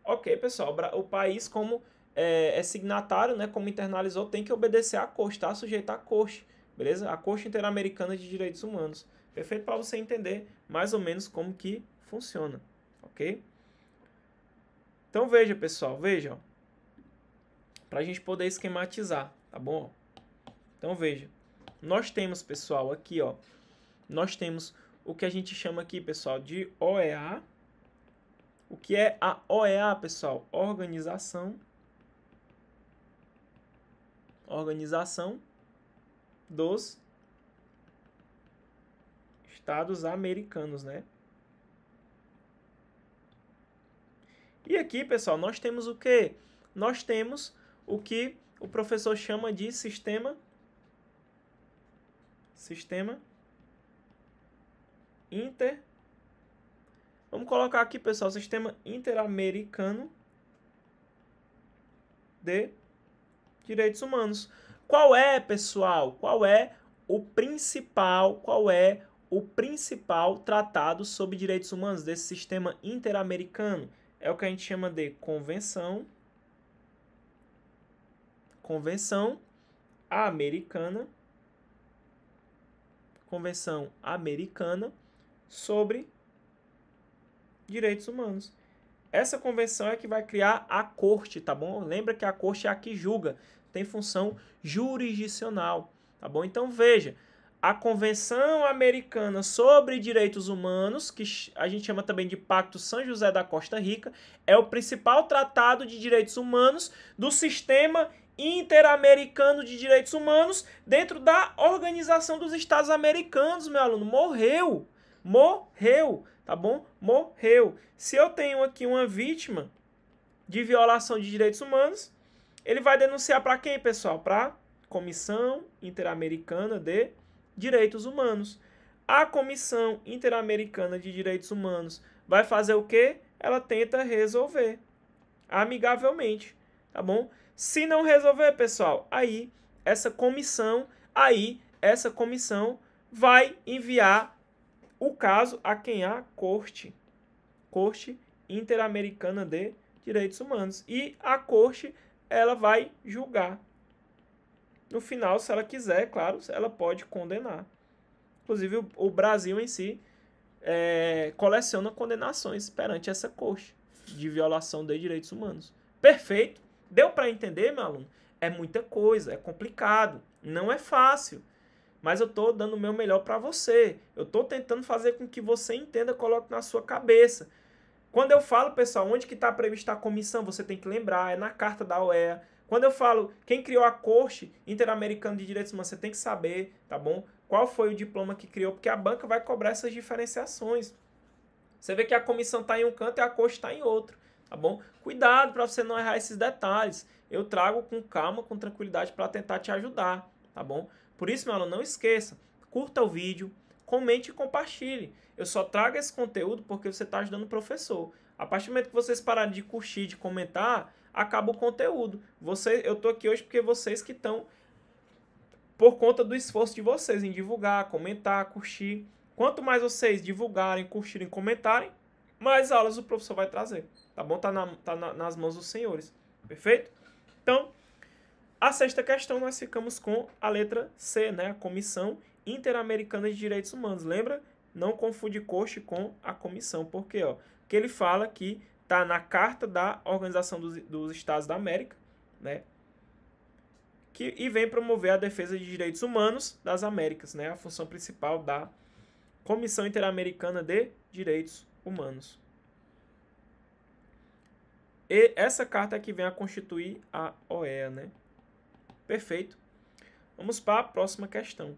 Ok, pessoal, o país como é signatário, né, como internalizou, tem que obedecer à Corte, está sujeito à Corte, beleza? A Corte Interamericana de Direitos Humanos. Perfeito? Para você entender mais ou menos como que funciona, ok? Então veja, pessoal, veja, para a gente poder esquematizar, tá bom? Então veja, nós temos, pessoal, aqui, ó, nós temos o que a gente chama aqui, pessoal, de OEA. O que é a OEA, pessoal? Organização dos Estados Americanos, né? E aqui, pessoal, nós temos o quê? Nós temos o que o professor chama de sistema Vamos colocar aqui, pessoal, Sistema Interamericano de Direitos Humanos. Qual é, pessoal? Qual é o principal tratado sobre direitos humanos desse sistema interamericano? É o que a gente chama de Convenção Americana sobre Direitos Humanos. Essa convenção é que vai criar a corte, tá bom? Lembra que a corte é a que julga, tem função jurisdicional, tá bom? Então veja, a Convenção Americana sobre Direitos Humanos, que a gente chama também de Pacto São José da Costa Rica, é o principal tratado de direitos humanos do sistema interamericano de direitos humanos dentro da Organização dos Estados Americanos, meu aluno. Morreu, tá bom? Morreu. Se eu tenho aqui uma vítima de violação de direitos humanos, ele vai denunciar para quem, pessoal? Para a Comissão Interamericana de Direitos Humanos. A Comissão Interamericana de Direitos Humanos vai fazer o quê? Ela tenta resolver amigavelmente, tá bom? Se não resolver, pessoal, aí essa comissão vai enviar o caso a quem? A Corte Interamericana de Direitos Humanos. E a Corte, ela vai julgar. No final, se ela quiser, claro, ela pode condenar. Inclusive, o Brasil em si coleciona condenações perante essa Corte de violação de direitos humanos. Perfeito? Deu para entender, meu aluno? É muita coisa, é complicado, não é fácil. Mas eu estou dando o meu melhor para você. Eu estou tentando fazer com que você entenda, coloque na sua cabeça. Quando eu falo, pessoal, onde que está prevista a comissão, você tem que lembrar, é na carta da OEA. Quando eu falo quem criou a Corte Interamericana de Direitos Humanos, você tem que saber, tá bom? Qual foi o diploma que criou, porque a banca vai cobrar essas diferenciações. Você vê que a comissão está em um canto e a Corte está em outro, tá bom? Cuidado para você não errar esses detalhes. Eu trago com calma, com tranquilidade para tentar te ajudar, tá bom? Por isso, meu aluno, não esqueça, curta o vídeo, comente e compartilhe. Eu só trago esse conteúdo porque você está ajudando o professor. A partir do momento que vocês pararem de curtir, de comentar, acaba o conteúdo. Eu tô aqui hoje porque vocês que estão por conta do esforço de vocês em divulgar, comentar, curtir. Quanto mais vocês divulgarem, curtirem, comentarem, mais aulas o professor vai trazer. Tá bom? Nas mãos dos senhores. Perfeito? Então, a sexta questão nós ficamos com a letra C, né? A Comissão Interamericana de Direitos Humanos. Lembra? Não confunde COSTE com a comissão. Por quê? Porque ele fala que está na Carta da Organização dos Estados da América, né? E vem promover a defesa de direitos humanos das Américas, né? A função principal da Comissão Interamericana de Direitos Humanos. E essa carta é que vem a constituir a OEA, né? Perfeito. Vamos para a próxima questão.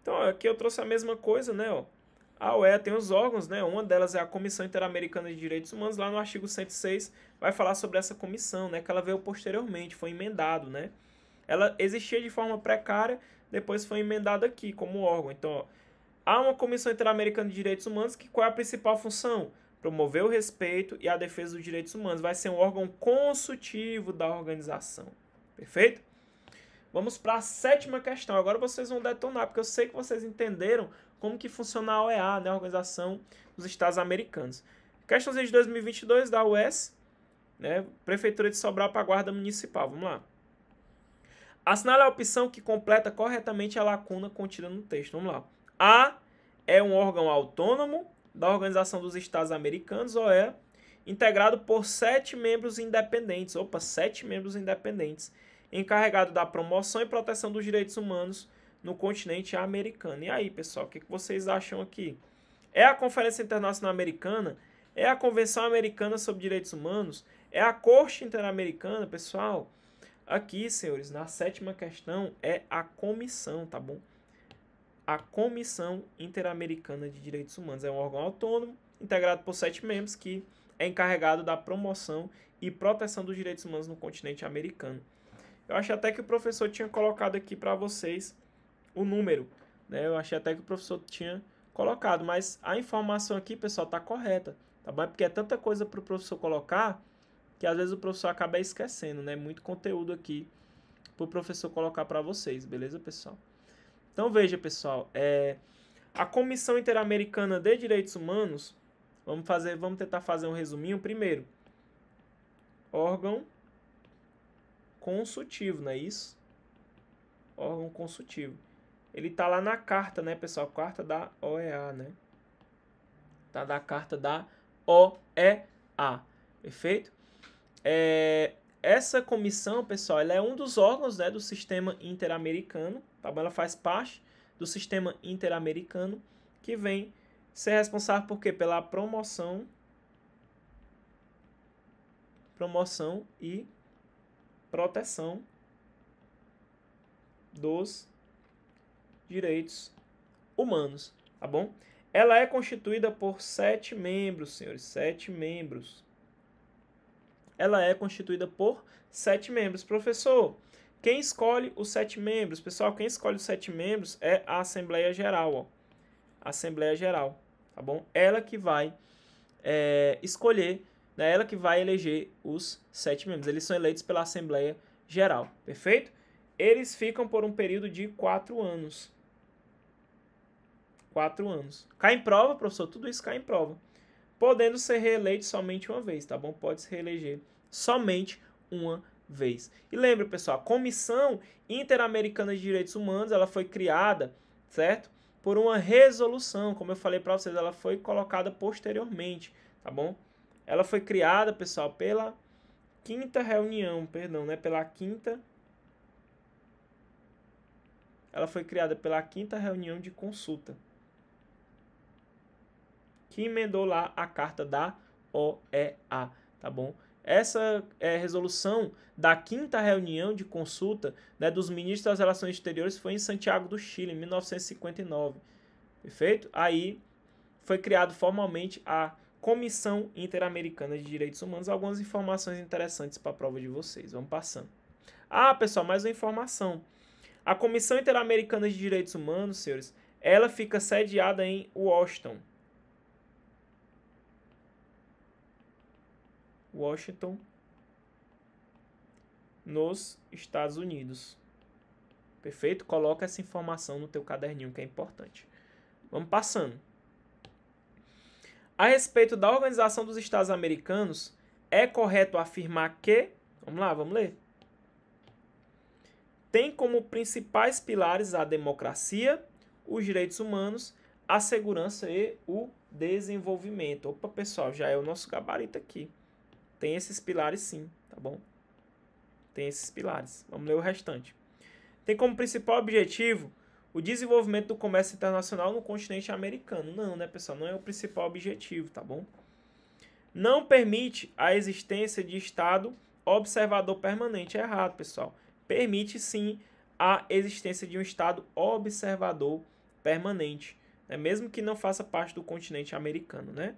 Então, aqui eu trouxe a mesma coisa, né? A OEA tem os órgãos, né? Uma delas é a Comissão Interamericana de Direitos Humanos. Lá no artigo 106 vai falar sobre essa comissão, né? Que ela veio posteriormente, foi emendado, né? Ela existia de forma precária, depois foi emendada aqui como órgão. Então, há uma Comissão Interamericana de Direitos Humanos que qual é a principal função? Promover o respeito e a defesa dos direitos humanos. Vai ser um órgão consultivo da organização. Perfeito? Vamos para a sétima questão. Agora vocês vão detonar, porque eu sei que vocês entenderam como que funciona a OEA, né? A Organização dos Estados Americanos. Questãozinha de 2022 da UES, né? Prefeitura de Sobral para a Guarda Municipal. Vamos lá. Assinale a opção que completa corretamente a lacuna contida no texto. Vamos lá. A é um órgão autônomo da Organização dos Estados Americanos, OEA, integrado por 7 membros independentes. 7 membros independentes. Encarregado da promoção e proteção dos direitos humanos no continente americano. E aí, pessoal, o que vocês acham aqui? É a Conferência Internacional Americana? É a Convenção Americana sobre Direitos Humanos? É a Corte Interamericana, pessoal? Aqui, senhores, na sétima questão é a comissão, tá bom? A Comissão Interamericana de Direitos Humanos é um órgão autônomo, integrado por 7 membros, que é encarregado da promoção e proteção dos direitos humanos no continente americano. Eu achei até que o professor tinha colocado aqui para vocês o número, né? Eu achei até que o professor tinha colocado, mas a informação aqui, pessoal, tá correta, tá bom? É porque é tanta coisa para o professor colocar que às vezes o professor acaba esquecendo, né? Muito conteúdo aqui para o professor colocar para vocês, beleza, pessoal? Então veja, pessoal, a Comissão Interamericana de Direitos Humanos, vamos tentar fazer um resuminho. Primeiro, órgão consultivo, não é isso? Órgão consultivo. Ele tá lá na carta, né, pessoal? Carta da OEA, né? Tá da carta da OEA, perfeito? Essa comissão, pessoal, ela é um dos órgãos, né, do sistema interamericano, tá bom? Ela faz parte do sistema interamericano que vem ser responsável por quê? Pela promoção e proteção dos direitos humanos, tá bom? Ela é constituída por 7 membros, senhores, 7 membros. Ela é constituída por 7 membros. Professor, quem escolhe os 7 membros? Pessoal, quem escolhe os 7 membros é a Assembleia Geral, ó. Assembleia Geral, tá bom? Ela que vai escolher, né? Ela que vai eleger os 7 membros. Eles são eleitos pela Assembleia Geral, perfeito? Eles ficam por um período de 4 anos. 4 anos. Cai em prova, professor? Tudo isso cai em prova. Podendo ser reeleito somente uma vez, tá bom? Pode se reeleger somente uma vez. E lembre, pessoal, a Comissão Interamericana de Direitos Humanos, ela foi criada, certo? Por uma resolução, como eu falei para vocês, ela foi colocada posteriormente, tá bom? Ela foi criada, pessoal, pela quinta reunião, perdão, né? Ela foi criada pela 5ª reunião de consulta, que emendou lá a carta da OEA, tá bom? Essa resolução da 5ª reunião de consulta, né, dos ministros das Relações Exteriores foi em Santiago do Chile, em 1959, perfeito? Aí foi criado formalmente a Comissão Interamericana de Direitos Humanos. Algumas informações interessantes para a prova de vocês. Vamos passando. Ah, pessoal, mais uma informação. A Comissão Interamericana de Direitos Humanos, senhores, ela fica sediada em Washington. Washington, nos Estados Unidos. Perfeito? Coloca essa informação no teu caderninho, que é importante. Vamos passando. A respeito da Organização dos Estados Americanos, é correto afirmar que... Vamos lá, vamos ler. Tem como principais pilares a democracia, os direitos humanos, a segurança e o desenvolvimento. Opa, pessoal, já é o nosso gabarito aqui. Tem esses pilares sim, tá bom? Tem esses pilares. Vamos ler o restante. Tem como principal objetivo o desenvolvimento do comércio internacional no continente americano. Não, né, pessoal? Não é o principal objetivo, tá bom? Não permite a existência de Estado observador permanente. É errado, pessoal. Permite, sim, a existência de um Estado observador permanente, né? Mesmo que não faça parte do continente americano, né?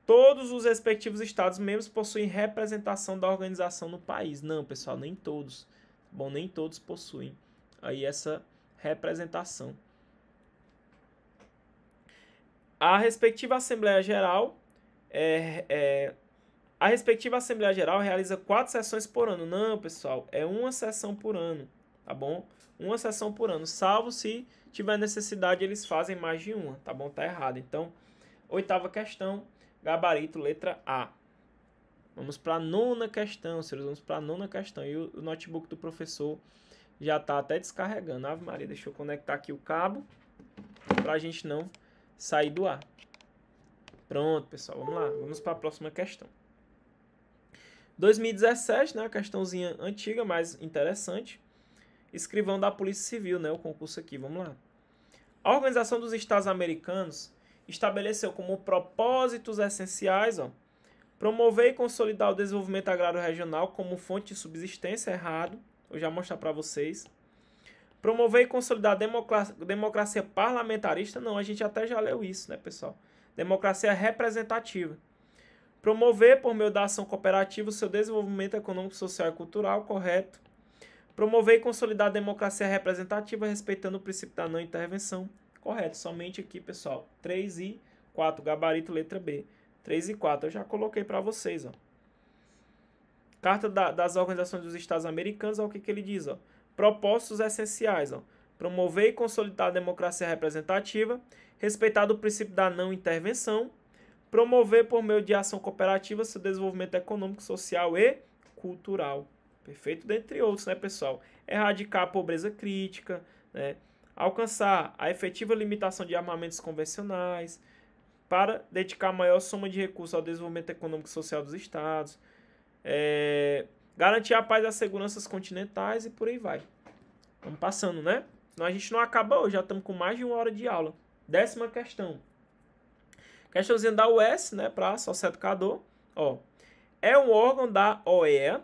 Todos os respectivos Estados-membros possuem representação da organização no país. Não, pessoal, nem todos. Bom, nem todos possuem aí essa representação. A respectiva Assembleia Geral realiza 4 sessões por ano. Não, pessoal, é uma sessão por ano, tá bom? Uma sessão por ano, salvo se tiver necessidade, eles fazem mais de uma, tá bom? Tá errado. Então, 8ª questão, gabarito, letra A. Vamos para a 9ª questão, senhores. Vamos para a 9ª questão. E o notebook do professor já está até descarregando. Ave Maria, deixa eu conectar aqui o cabo para a gente não sair do ar. Pronto, pessoal. Vamos lá. Vamos para a próxima questão. 2017, né? Uma questãozinha antiga, mas interessante. Escrivão da Polícia Civil, né? O concurso aqui. Vamos lá. A Organização dos Estados Americanos estabeleceu como propósitos essenciais, promover e consolidar o desenvolvimento agrário regional como fonte de subsistência. Errado. Eu já vou mostrar para vocês. Promover e consolidar a democracia parlamentarista. Não, a gente até já leu isso, né, pessoal? Democracia representativa. Promover, por meio da ação cooperativa, o seu desenvolvimento econômico, social e cultural. Correto. Promover e consolidar a democracia representativa, respeitando o princípio da não intervenção. Correto. Somente aqui, pessoal. 3 e 4. Gabarito, letra B. 3 e 4. Eu já coloquei para vocês, Carta das Organizações dos Estados Americanos, o que ele diz, Propósitos essenciais, promover e consolidar a democracia representativa, respeitar o princípio da não intervenção, promover por meio de ação cooperativa seu desenvolvimento econômico, social e cultural. Perfeito? Dentre outros, né, pessoal? Erradicar a pobreza crítica, né? Alcançar a efetiva limitação de armamentos convencionais, para dedicar maior soma de recursos ao desenvolvimento econômico e social dos estados, garantir a paz e as seguranças continentais e por aí vai. Vamos passando, né? Senão a gente não acaba hoje, já estamos com mais de 1 hora de aula. 10ª questão. Questãozinha da US, né, para sócio educador. É um órgão da OEA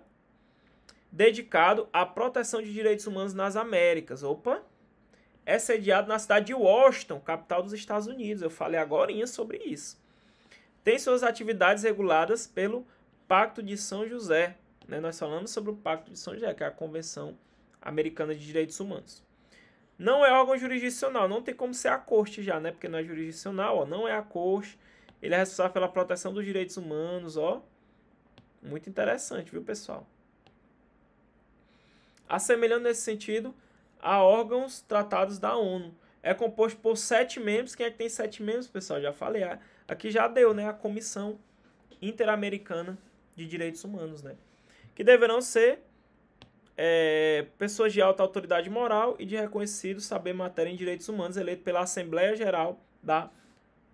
dedicado à proteção de direitos humanos nas Américas. Opa! É sediado na cidade de Washington, capital dos Estados Unidos. Eu falei agorinha sobre isso. Tem suas atividades reguladas pelo Pacto de São José. Né? Nós falamos sobre o Pacto de São José, que é a Convenção Americana de Direitos Humanos. Não é órgão jurisdicional, não tem como ser a corte já, né? Porque não é jurisdicional, não é a corte. Ele é responsável pela proteção dos direitos humanos, Muito interessante, viu, pessoal? Assemelhando nesse sentido a órgãos tratados da ONU. É composto por 7 membros. Quem é que tem 7 membros, pessoal? Já falei. Aqui já deu, né? A Comissão Interamericana de Direitos Humanos, né? Que deverão ser pessoas de alta autoridade moral e de reconhecido saber matéria em direitos humanos, eleito pela Assembleia Geral da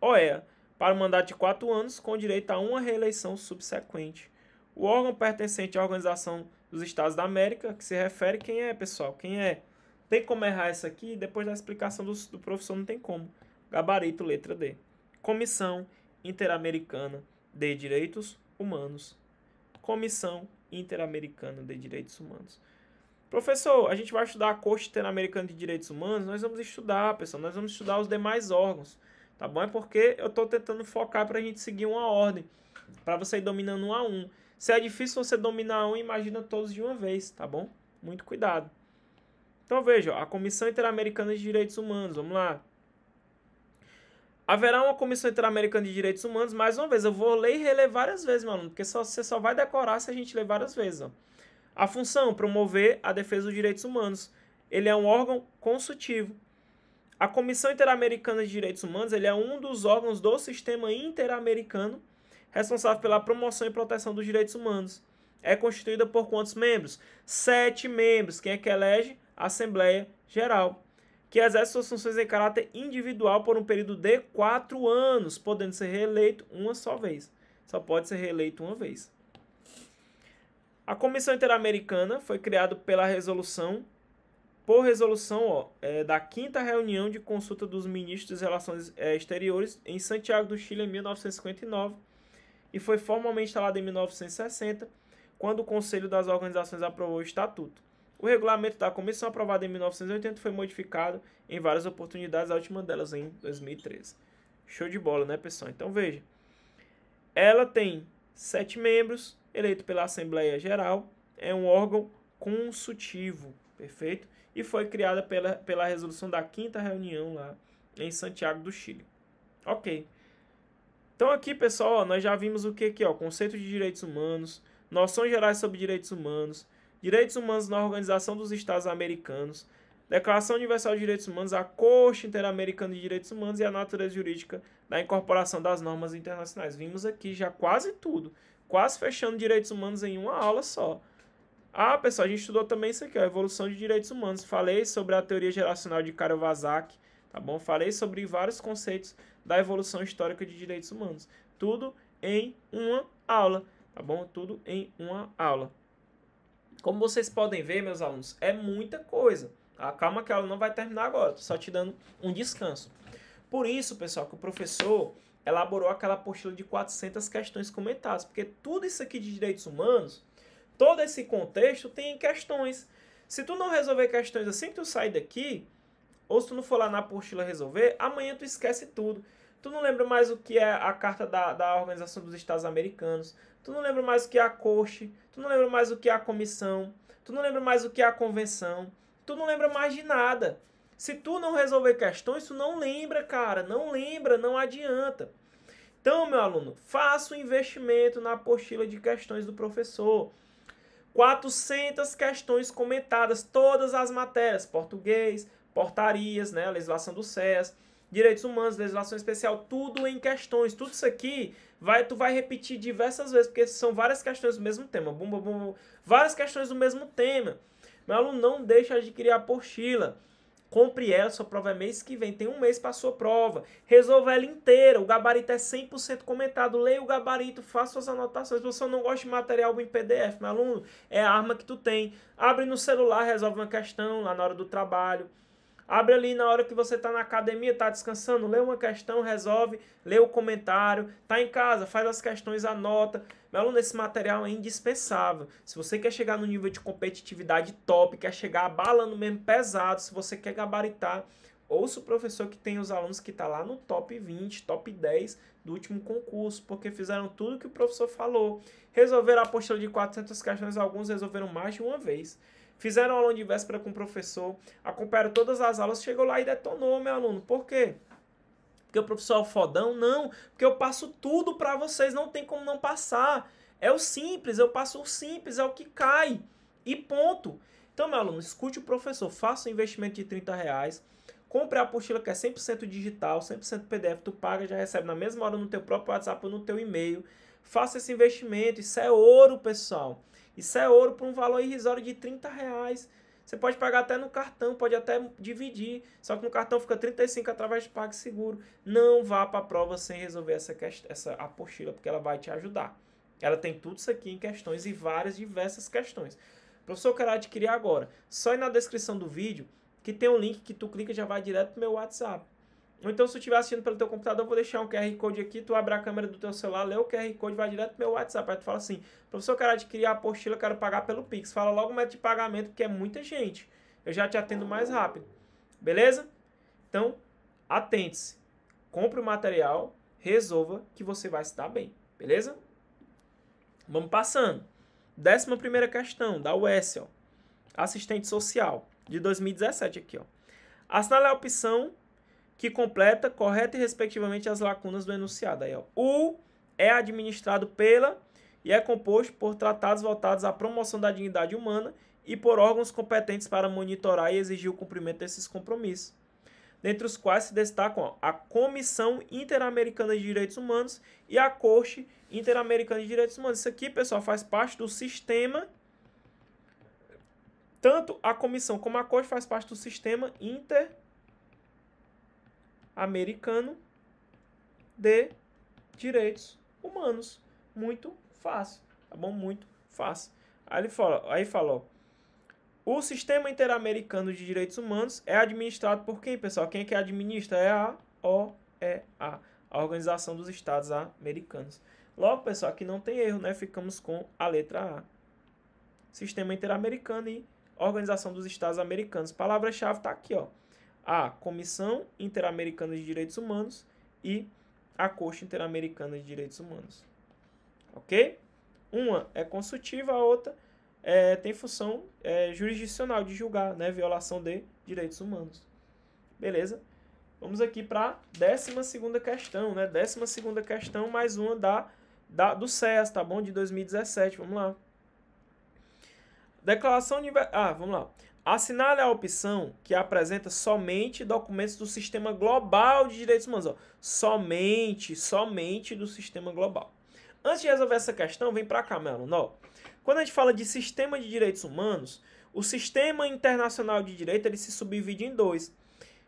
OEA, para um mandato de 4 anos, com direito a uma reeleição subsequente. O órgão pertencente à Organização dos Estados da América, que se refere quem é, pessoal? Quem é? Tem como errar isso aqui? Depois da explicação do professor não tem como. Gabarito, letra D. Comissão Interamericana de Direitos Humanos. Comissão Interamericana de Direitos Humanos. Professor, a gente vai estudar a Corte Interamericana de Direitos Humanos? Nós vamos estudar, pessoal. Nós vamos estudar os demais órgãos. tá bom? É porque eu estou tentando focar para a gente seguir uma ordem, para você ir dominando um a um. Se é difícil você dominar um, imagina todos de uma vez, tá bom? Muito cuidado. Então veja, a Comissão Interamericana de Direitos Humanos, vamos lá. Haverá uma Comissão Interamericana de Direitos Humanos, mais uma vez, eu vou ler e reler várias vezes, meu aluno, porque você só vai decorar se a gente ler várias vezes. Ó. A função, promover a defesa dos direitos humanos. Ele é um órgão consultivo. A Comissão Interamericana de Direitos Humanos, ele é um dos órgãos do sistema interamericano responsável pela promoção e proteção dos direitos humanos. É constituída por quantos membros? 7 membros. Quem é que elege? A Assembleia Geral, que exerce suas funções em caráter individual por um período de 4 anos, podendo ser reeleito uma só vez. Só pode ser reeleito uma vez. A Comissão Interamericana foi criada por resolução da 5ª reunião de consulta dos ministros das Relações Exteriores em Santiago do Chile em 1959 e foi formalmente instalada em 1960, quando o Conselho das Organizações aprovou o Estatuto. O regulamento da comissão, aprovado em 1980, foi modificado em várias oportunidades, a última delas em 2013. Show de bola, né, pessoal? Então, veja. Ela tem 7 membros, eleito pela Assembleia Geral, é um órgão consultivo, perfeito? E foi criada pela resolução da 5ª reunião lá em Santiago do Chile. Ok. Então, aqui, pessoal, ó, nós já vimos o que aqui, ó, conceito de direitos humanos, noções gerais sobre direitos humanos, direitos humanos na Organização dos Estados Americanos, Declaração Universal de Direitos Humanos, a Corte Interamericana de Direitos Humanos e a natureza jurídica da incorporação das normas internacionais. Vimos aqui já quase tudo, quase fechando direitos humanos em uma aula só. Ah, pessoal, a gente estudou também isso aqui, ó, evolução de direitos humanos. Falei sobre a teoria geracional de Kawasaki, tá bom? Falei sobre vários conceitos da evolução histórica de direitos humanos. Tudo em uma aula, tá bom? Tudo em uma aula. Como vocês podem ver, meus alunos, é muita coisa. Tá? Calma que a aula não vai terminar agora, tô só te dando um descanso. Por isso, pessoal, que o professor elaborou aquela apostila de 400 questões comentadas, porque tudo isso aqui de direitos humanos, todo esse contexto tem questões. Se tu não resolver questões assim que tu sair daqui, ou se tu não for lá na apostila resolver, amanhã tu esquece tudo. Tu não lembra mais o que é a Carta da Organização dos Estados Americanos, tu não lembra mais o que é a Corte, tu não lembra mais o que é a Comissão, tu não lembra mais o que é a Convenção, tu não lembra mais de nada. Se tu não resolver questões, tu não lembra, cara, não lembra, não adianta. Então, meu aluno, faça o investimento na apostila de questões do professor. 400 questões comentadas, todas as matérias, português, portarias, né, legislação do SES, direitos humanos, legislação especial, tudo em questões. Tudo isso aqui tu vai repetir diversas vezes, porque são várias questões do mesmo tema. Várias questões do mesmo tema. Meu aluno, não deixe de adquirir a apostila. Compre ela, sua prova é mês que vem. Tem um mês para a sua prova. Resolva ela inteira. O gabarito é 100% comentado. Leia o gabarito, faça suas anotações. Se você não gosta de material em PDF, meu aluno, é a arma que tu tem. Abre no celular, resolve uma questão lá na hora do trabalho. Abre ali na hora que você está na academia, está descansando, lê uma questão, resolve, lê o comentário. Está em casa, faz as questões, anota. Meu aluno, esse material é indispensável. Se você quer chegar no nível de competitividade top, quer chegar abalando mesmo pesado, se você quer gabaritar, ouça o professor que tem os alunos que estão lá no top 20, top 10 do último concurso, porque fizeram tudo que o professor falou. Resolveram a apostila de 400 questões, alguns resolveram mais de uma vez. Fizeram aula de véspera com o professor, acompanharam todas as aulas, chegou lá e detonou, meu aluno. Por quê? Porque o professor é o fodão? Não, porque eu passo tudo para vocês, não tem como não passar. É o simples, eu passo o simples, é o que cai. E ponto. Então, meu aluno, escute o professor, faça um investimento de R$30, compre a apostila que é 100% digital, 100% PDF, tu paga, já recebe na mesma hora no teu próprio WhatsApp ou no teu e-mail. Faça esse investimento, isso é ouro, pessoal. Isso é ouro por um valor irrisório de R$30. Você pode pagar até no cartão, pode até dividir. Só que no cartão fica 35 através de PagSeguro. Não vá para a prova sem resolver essa apostila, porque ela vai te ajudar. Ela tem tudo isso aqui em questões e várias diversas questões. O professor quer adquirir agora. Só ir na descrição do vídeo que tem um link que tu clica e já vai direto pro meu WhatsApp. Ou então, se tu estiver assistindo pelo teu computador, eu vou deixar um QR Code aqui, tu abre a câmera do teu celular, lê o QR Code, vai direto pro meu WhatsApp. Aí tu fala assim, professor, eu quero adquirir a apostila, eu quero pagar pelo Pix. Fala logo o método de pagamento, porque é muita gente. Eu já te atendo mais rápido. Beleza? Então, atente-se. compre o material, resolva que você vai se dar bem, beleza? Vamos passando. 11ª questão, da UES, ó. Assistente social, de 2017 aqui, ó. Assinale a opção que completa correta e respectivamente as lacunas do enunciado. Aí, ó. O é administrado pela e é composto por tratados voltados à promoção da dignidade humana e por órgãos competentes para monitorar e exigir o cumprimento desses compromissos, dentre os quais se destacam, ó, a Comissão Interamericana de Direitos Humanos e a Corte Interamericana de Direitos Humanos. Isso aqui, pessoal, faz parte do sistema, tanto a comissão como a Corte faz parte do sistema interamericano de direitos humanos. Muito fácil, tá bom? Muito fácil. Aí fala, ó, o Sistema Interamericano de Direitos Humanos é administrado por quem, pessoal? Quem é que administra? É a OEA, a Organização dos Estados Americanos. Logo, pessoal, aqui não tem erro, né? Ficamos com a letra A. Sistema Interamericano e Organização dos Estados Americanos. Palavra-chave está aqui, ó. A Comissão Interamericana de Direitos Humanos e a Corte Interamericana de Direitos Humanos. Ok? Uma é consultiva, a outra tem função jurisdicional de julgar, né, violação de direitos humanos. Beleza? Vamos aqui para a 12ª questão, né? 12ª questão, mais uma do SES, tá bom? De 2017, vamos lá. Declaração universal. Vamos lá. Assinale a opção que apresenta somente documentos do Sistema Global de Direitos Humanos. Ó. Somente do Sistema Global. Antes de resolver essa questão, vem para cá, meu aluno. Ó. Quando a gente fala de Sistema de Direitos Humanos, o Sistema Internacional de Direito ele se subdivide em dois.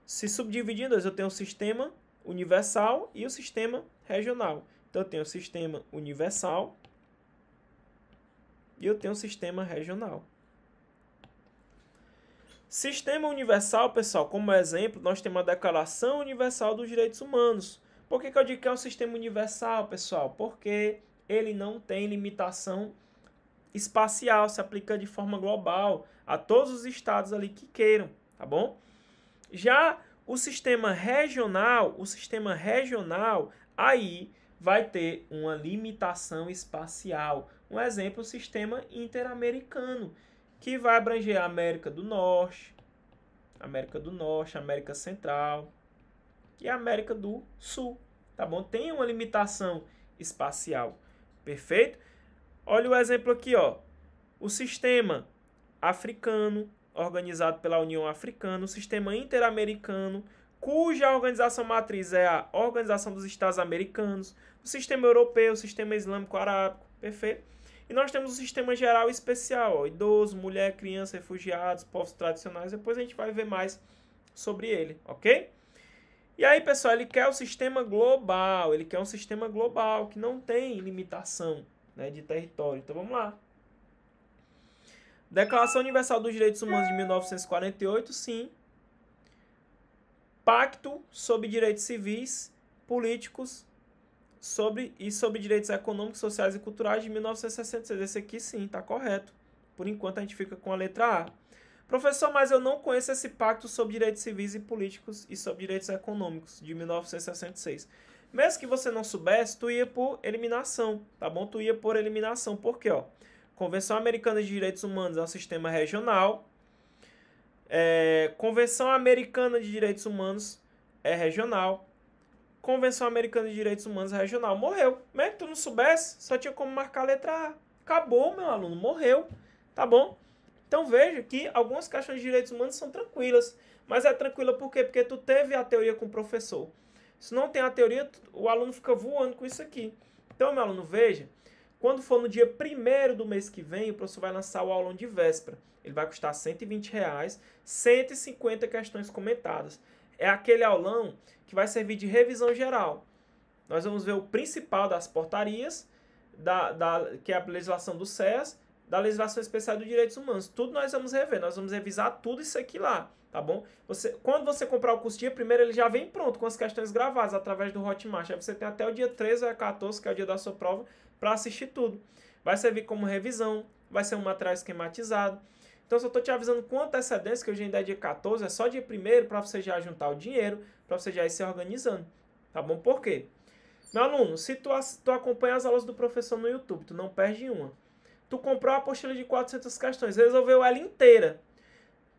Se subdividir em dois, eu tenho o Sistema Universal e o Sistema Regional. Então, eu tenho o Sistema Universal e eu tenho o Sistema Regional. Sistema Universal, pessoal, como exemplo, nós temos a Declaração Universal dos Direitos Humanos. Por que eu digo que é um sistema universal, pessoal? Porque ele não tem limitação espacial, se aplica de forma global a todos os estados ali que queiram, tá bom? Já o sistema regional, aí vai ter uma limitação espacial. Um exemplo, o sistema interamericano, que vai abranger a América do Norte, América Central e a América do Sul, tá bom? Tem uma limitação espacial, perfeito? Olha o exemplo aqui, ó. O sistema africano, organizado pela União Africana, o sistema interamericano, cuja organização matriz é a Organização dos Estados Americanos, o sistema europeu, o sistema islâmico arábico, perfeito? E nós temos o sistema geral e especial, ó, idoso, mulher, criança, refugiados, povos tradicionais. Depois a gente vai ver mais sobre ele, ok? E aí, pessoal, ele quer o sistema global. Ele quer um sistema global que não tem limitação, né, de território. Então, vamos lá. Declaração Universal dos Direitos Humanos de 1948, sim. Pacto sobre Direitos Civis, Políticos sobre Direitos Econômicos, Sociais e Culturais de 1966. Esse aqui sim, está correto. Por enquanto a gente fica com a letra A. Professor, mas eu não conheço esse Pacto sobre Direitos Civis e Políticos e sobre Direitos Econômicos de 1966. Mesmo que você não soubesse, tu ia por eliminação, tá bom? Tu ia por eliminação. Por quê? Ó? Convenção Americana de Direitos Humanos é um sistema regional. Convenção Americana de Direitos Humanos é regional. Convenção Americana de Direitos Humanos regional. Morreu. Mesmo que tu não soubesse, só tinha como marcar a letra A. Acabou, meu aluno. Morreu. Tá bom? Então veja que algumas questões de direitos humanos são tranquilas. Mas é tranquila por quê? Porque tu teve a teoria com o professor. Se não tem a teoria, o aluno fica voando com isso aqui. Então, meu aluno, veja. Quando for no dia 1º do mês que vem, o professor vai lançar o aulão de véspera. Ele vai custar R$120, 150 questões comentadas. É aquele aulão que vai servir de revisão geral. Nós vamos ver o principal das portarias, que é a legislação do SES, da legislação especial dos direitos humanos. Tudo nós vamos rever, nós vamos revisar tudo isso aqui lá, tá bom? Quando você comprar o curso dia 1º, ele já vem pronto com as questões gravadas através do Hotmart. Aí você tem até o dia 13 ou 14, que é o dia da sua prova, para assistir tudo. Vai servir como revisão, vai ser um material esquematizado. Então, se eu estou te avisando com antecedência, que hoje ainda é dia 14, é só dia 1º para você já juntar o dinheiro, para você já ir se organizando. tá bom? Por quê? Meu aluno, se tu acompanha as aulas do professor no YouTube, tu não perde uma. Tu comprou a apostila de 400 questões, resolveu ela inteira.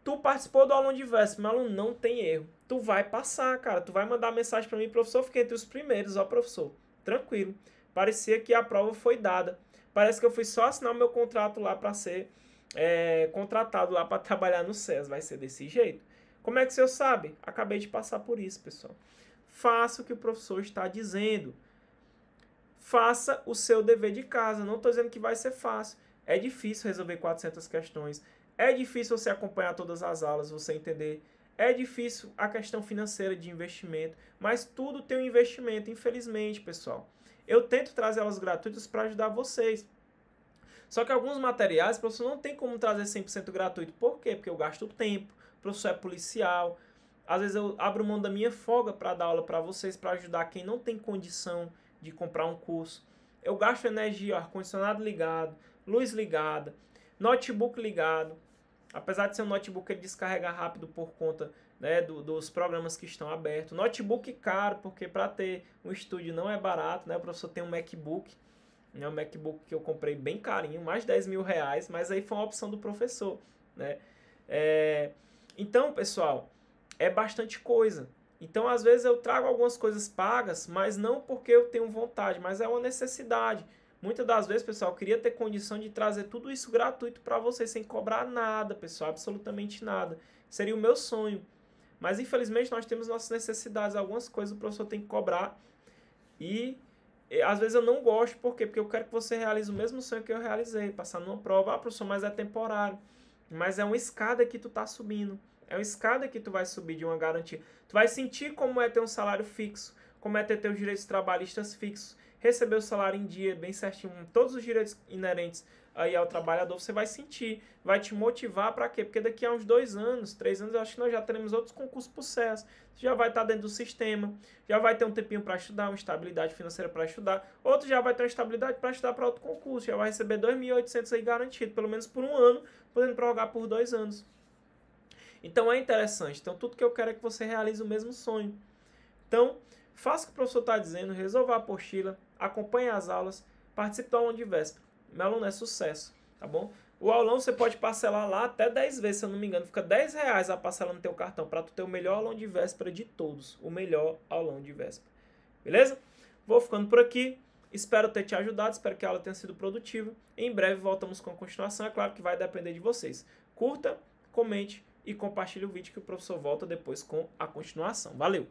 Tu participou do aulão de véspera, meu aluno, não tem erro. Tu vai passar, cara. Tu vai mandar mensagem para mim, professor, fiquei entre os primeiros, ó, professor. Tranquilo. Parecia que a prova foi dada. Parece que eu fui só assinar o meu contrato lá para ser contratado lá para trabalhar no SES. Vai ser desse jeito. Como é que o senhor sabe? Acabei de passar por isso, pessoal. Faça o que o professor está dizendo. Faça o seu dever de casa. Não estou dizendo que vai ser fácil. É difícil resolver 400 questões. É difícil você acompanhar todas as aulas, você entender. É difícil a questão financeira de investimento. Mas tudo tem um investimento, infelizmente, pessoal. Eu tento trazer aulas gratuitas para ajudar vocês. Só que alguns materiais, o professor não tem como trazer 100% gratuito. Por quê? Porque eu gasto tempo. O professor é policial. Às vezes eu abro mão da minha folga para dar aula para vocês, para ajudar quem não tem condição de comprar um curso. Eu gasto energia, ar-condicionado ligado, luz ligada, notebook ligado. Apesar de ser um notebook, ele descarrega rápido por conta, né, dos programas que estão abertos. Notebook caro, porque para ter um estúdio não é barato, né? O professor tem um MacBook, né? Um MacBook que eu comprei bem carinho, mais de 10 mil reais, mas aí foi uma opção do professor, né? Então, pessoal, é bastante coisa. Então, às vezes eu trago algumas coisas pagas, mas não porque eu tenho vontade, mas é uma necessidade. Muitas das vezes, pessoal, eu queria ter condição de trazer tudo isso gratuito para vocês, sem cobrar nada, pessoal, absolutamente nada. Seria o meu sonho. Mas, infelizmente, nós temos nossas necessidades. Algumas coisas o professor tem que cobrar. E, às vezes, eu não gosto. Por quê? Porque eu quero que você realize o mesmo sonho que eu realizei. Passar numa prova. Ah, professor, mas é temporário. Mas é uma escada que tu tá subindo. É uma escada que tu vai subir de uma garantia. Tu vai sentir como é ter um salário fixo. Como é ter teus direitos trabalhistas fixos. Receber o salário em dia, bem certinho, todos os direitos inerentes aí ao trabalhador, você vai sentir, vai te motivar para quê? Porque daqui a uns 2 anos, 3 anos, eu acho que nós já teremos outros concursos para o SES. Você já vai estar dentro do sistema, já vai ter um tempinho para estudar, uma estabilidade financeira para estudar, outro já vai ter uma estabilidade para estudar para outro concurso, já vai receber 2.800 aí garantido, pelo menos por um ano, podendo prorrogar por 2 anos. Então é interessante. Então tudo que eu quero é que você realize o mesmo sonho. Então, faça o que o professor está dizendo, resolva a apostila, acompanhe as aulas, participe do aulão de véspera. Meu aluno é sucesso, tá bom? O aulão você pode parcelar lá até 10 vezes, se eu não me engano. Fica R$10 a parcela no teu cartão para tu ter o melhor aulão de véspera de todos. O melhor aulão de véspera. Beleza? Vou ficando por aqui. Espero ter te ajudado, espero que a aula tenha sido produtiva. Em breve voltamos com a continuação. É claro que vai depender de vocês. Curta, comente e compartilhe o vídeo que o professor volta depois com a continuação. Valeu!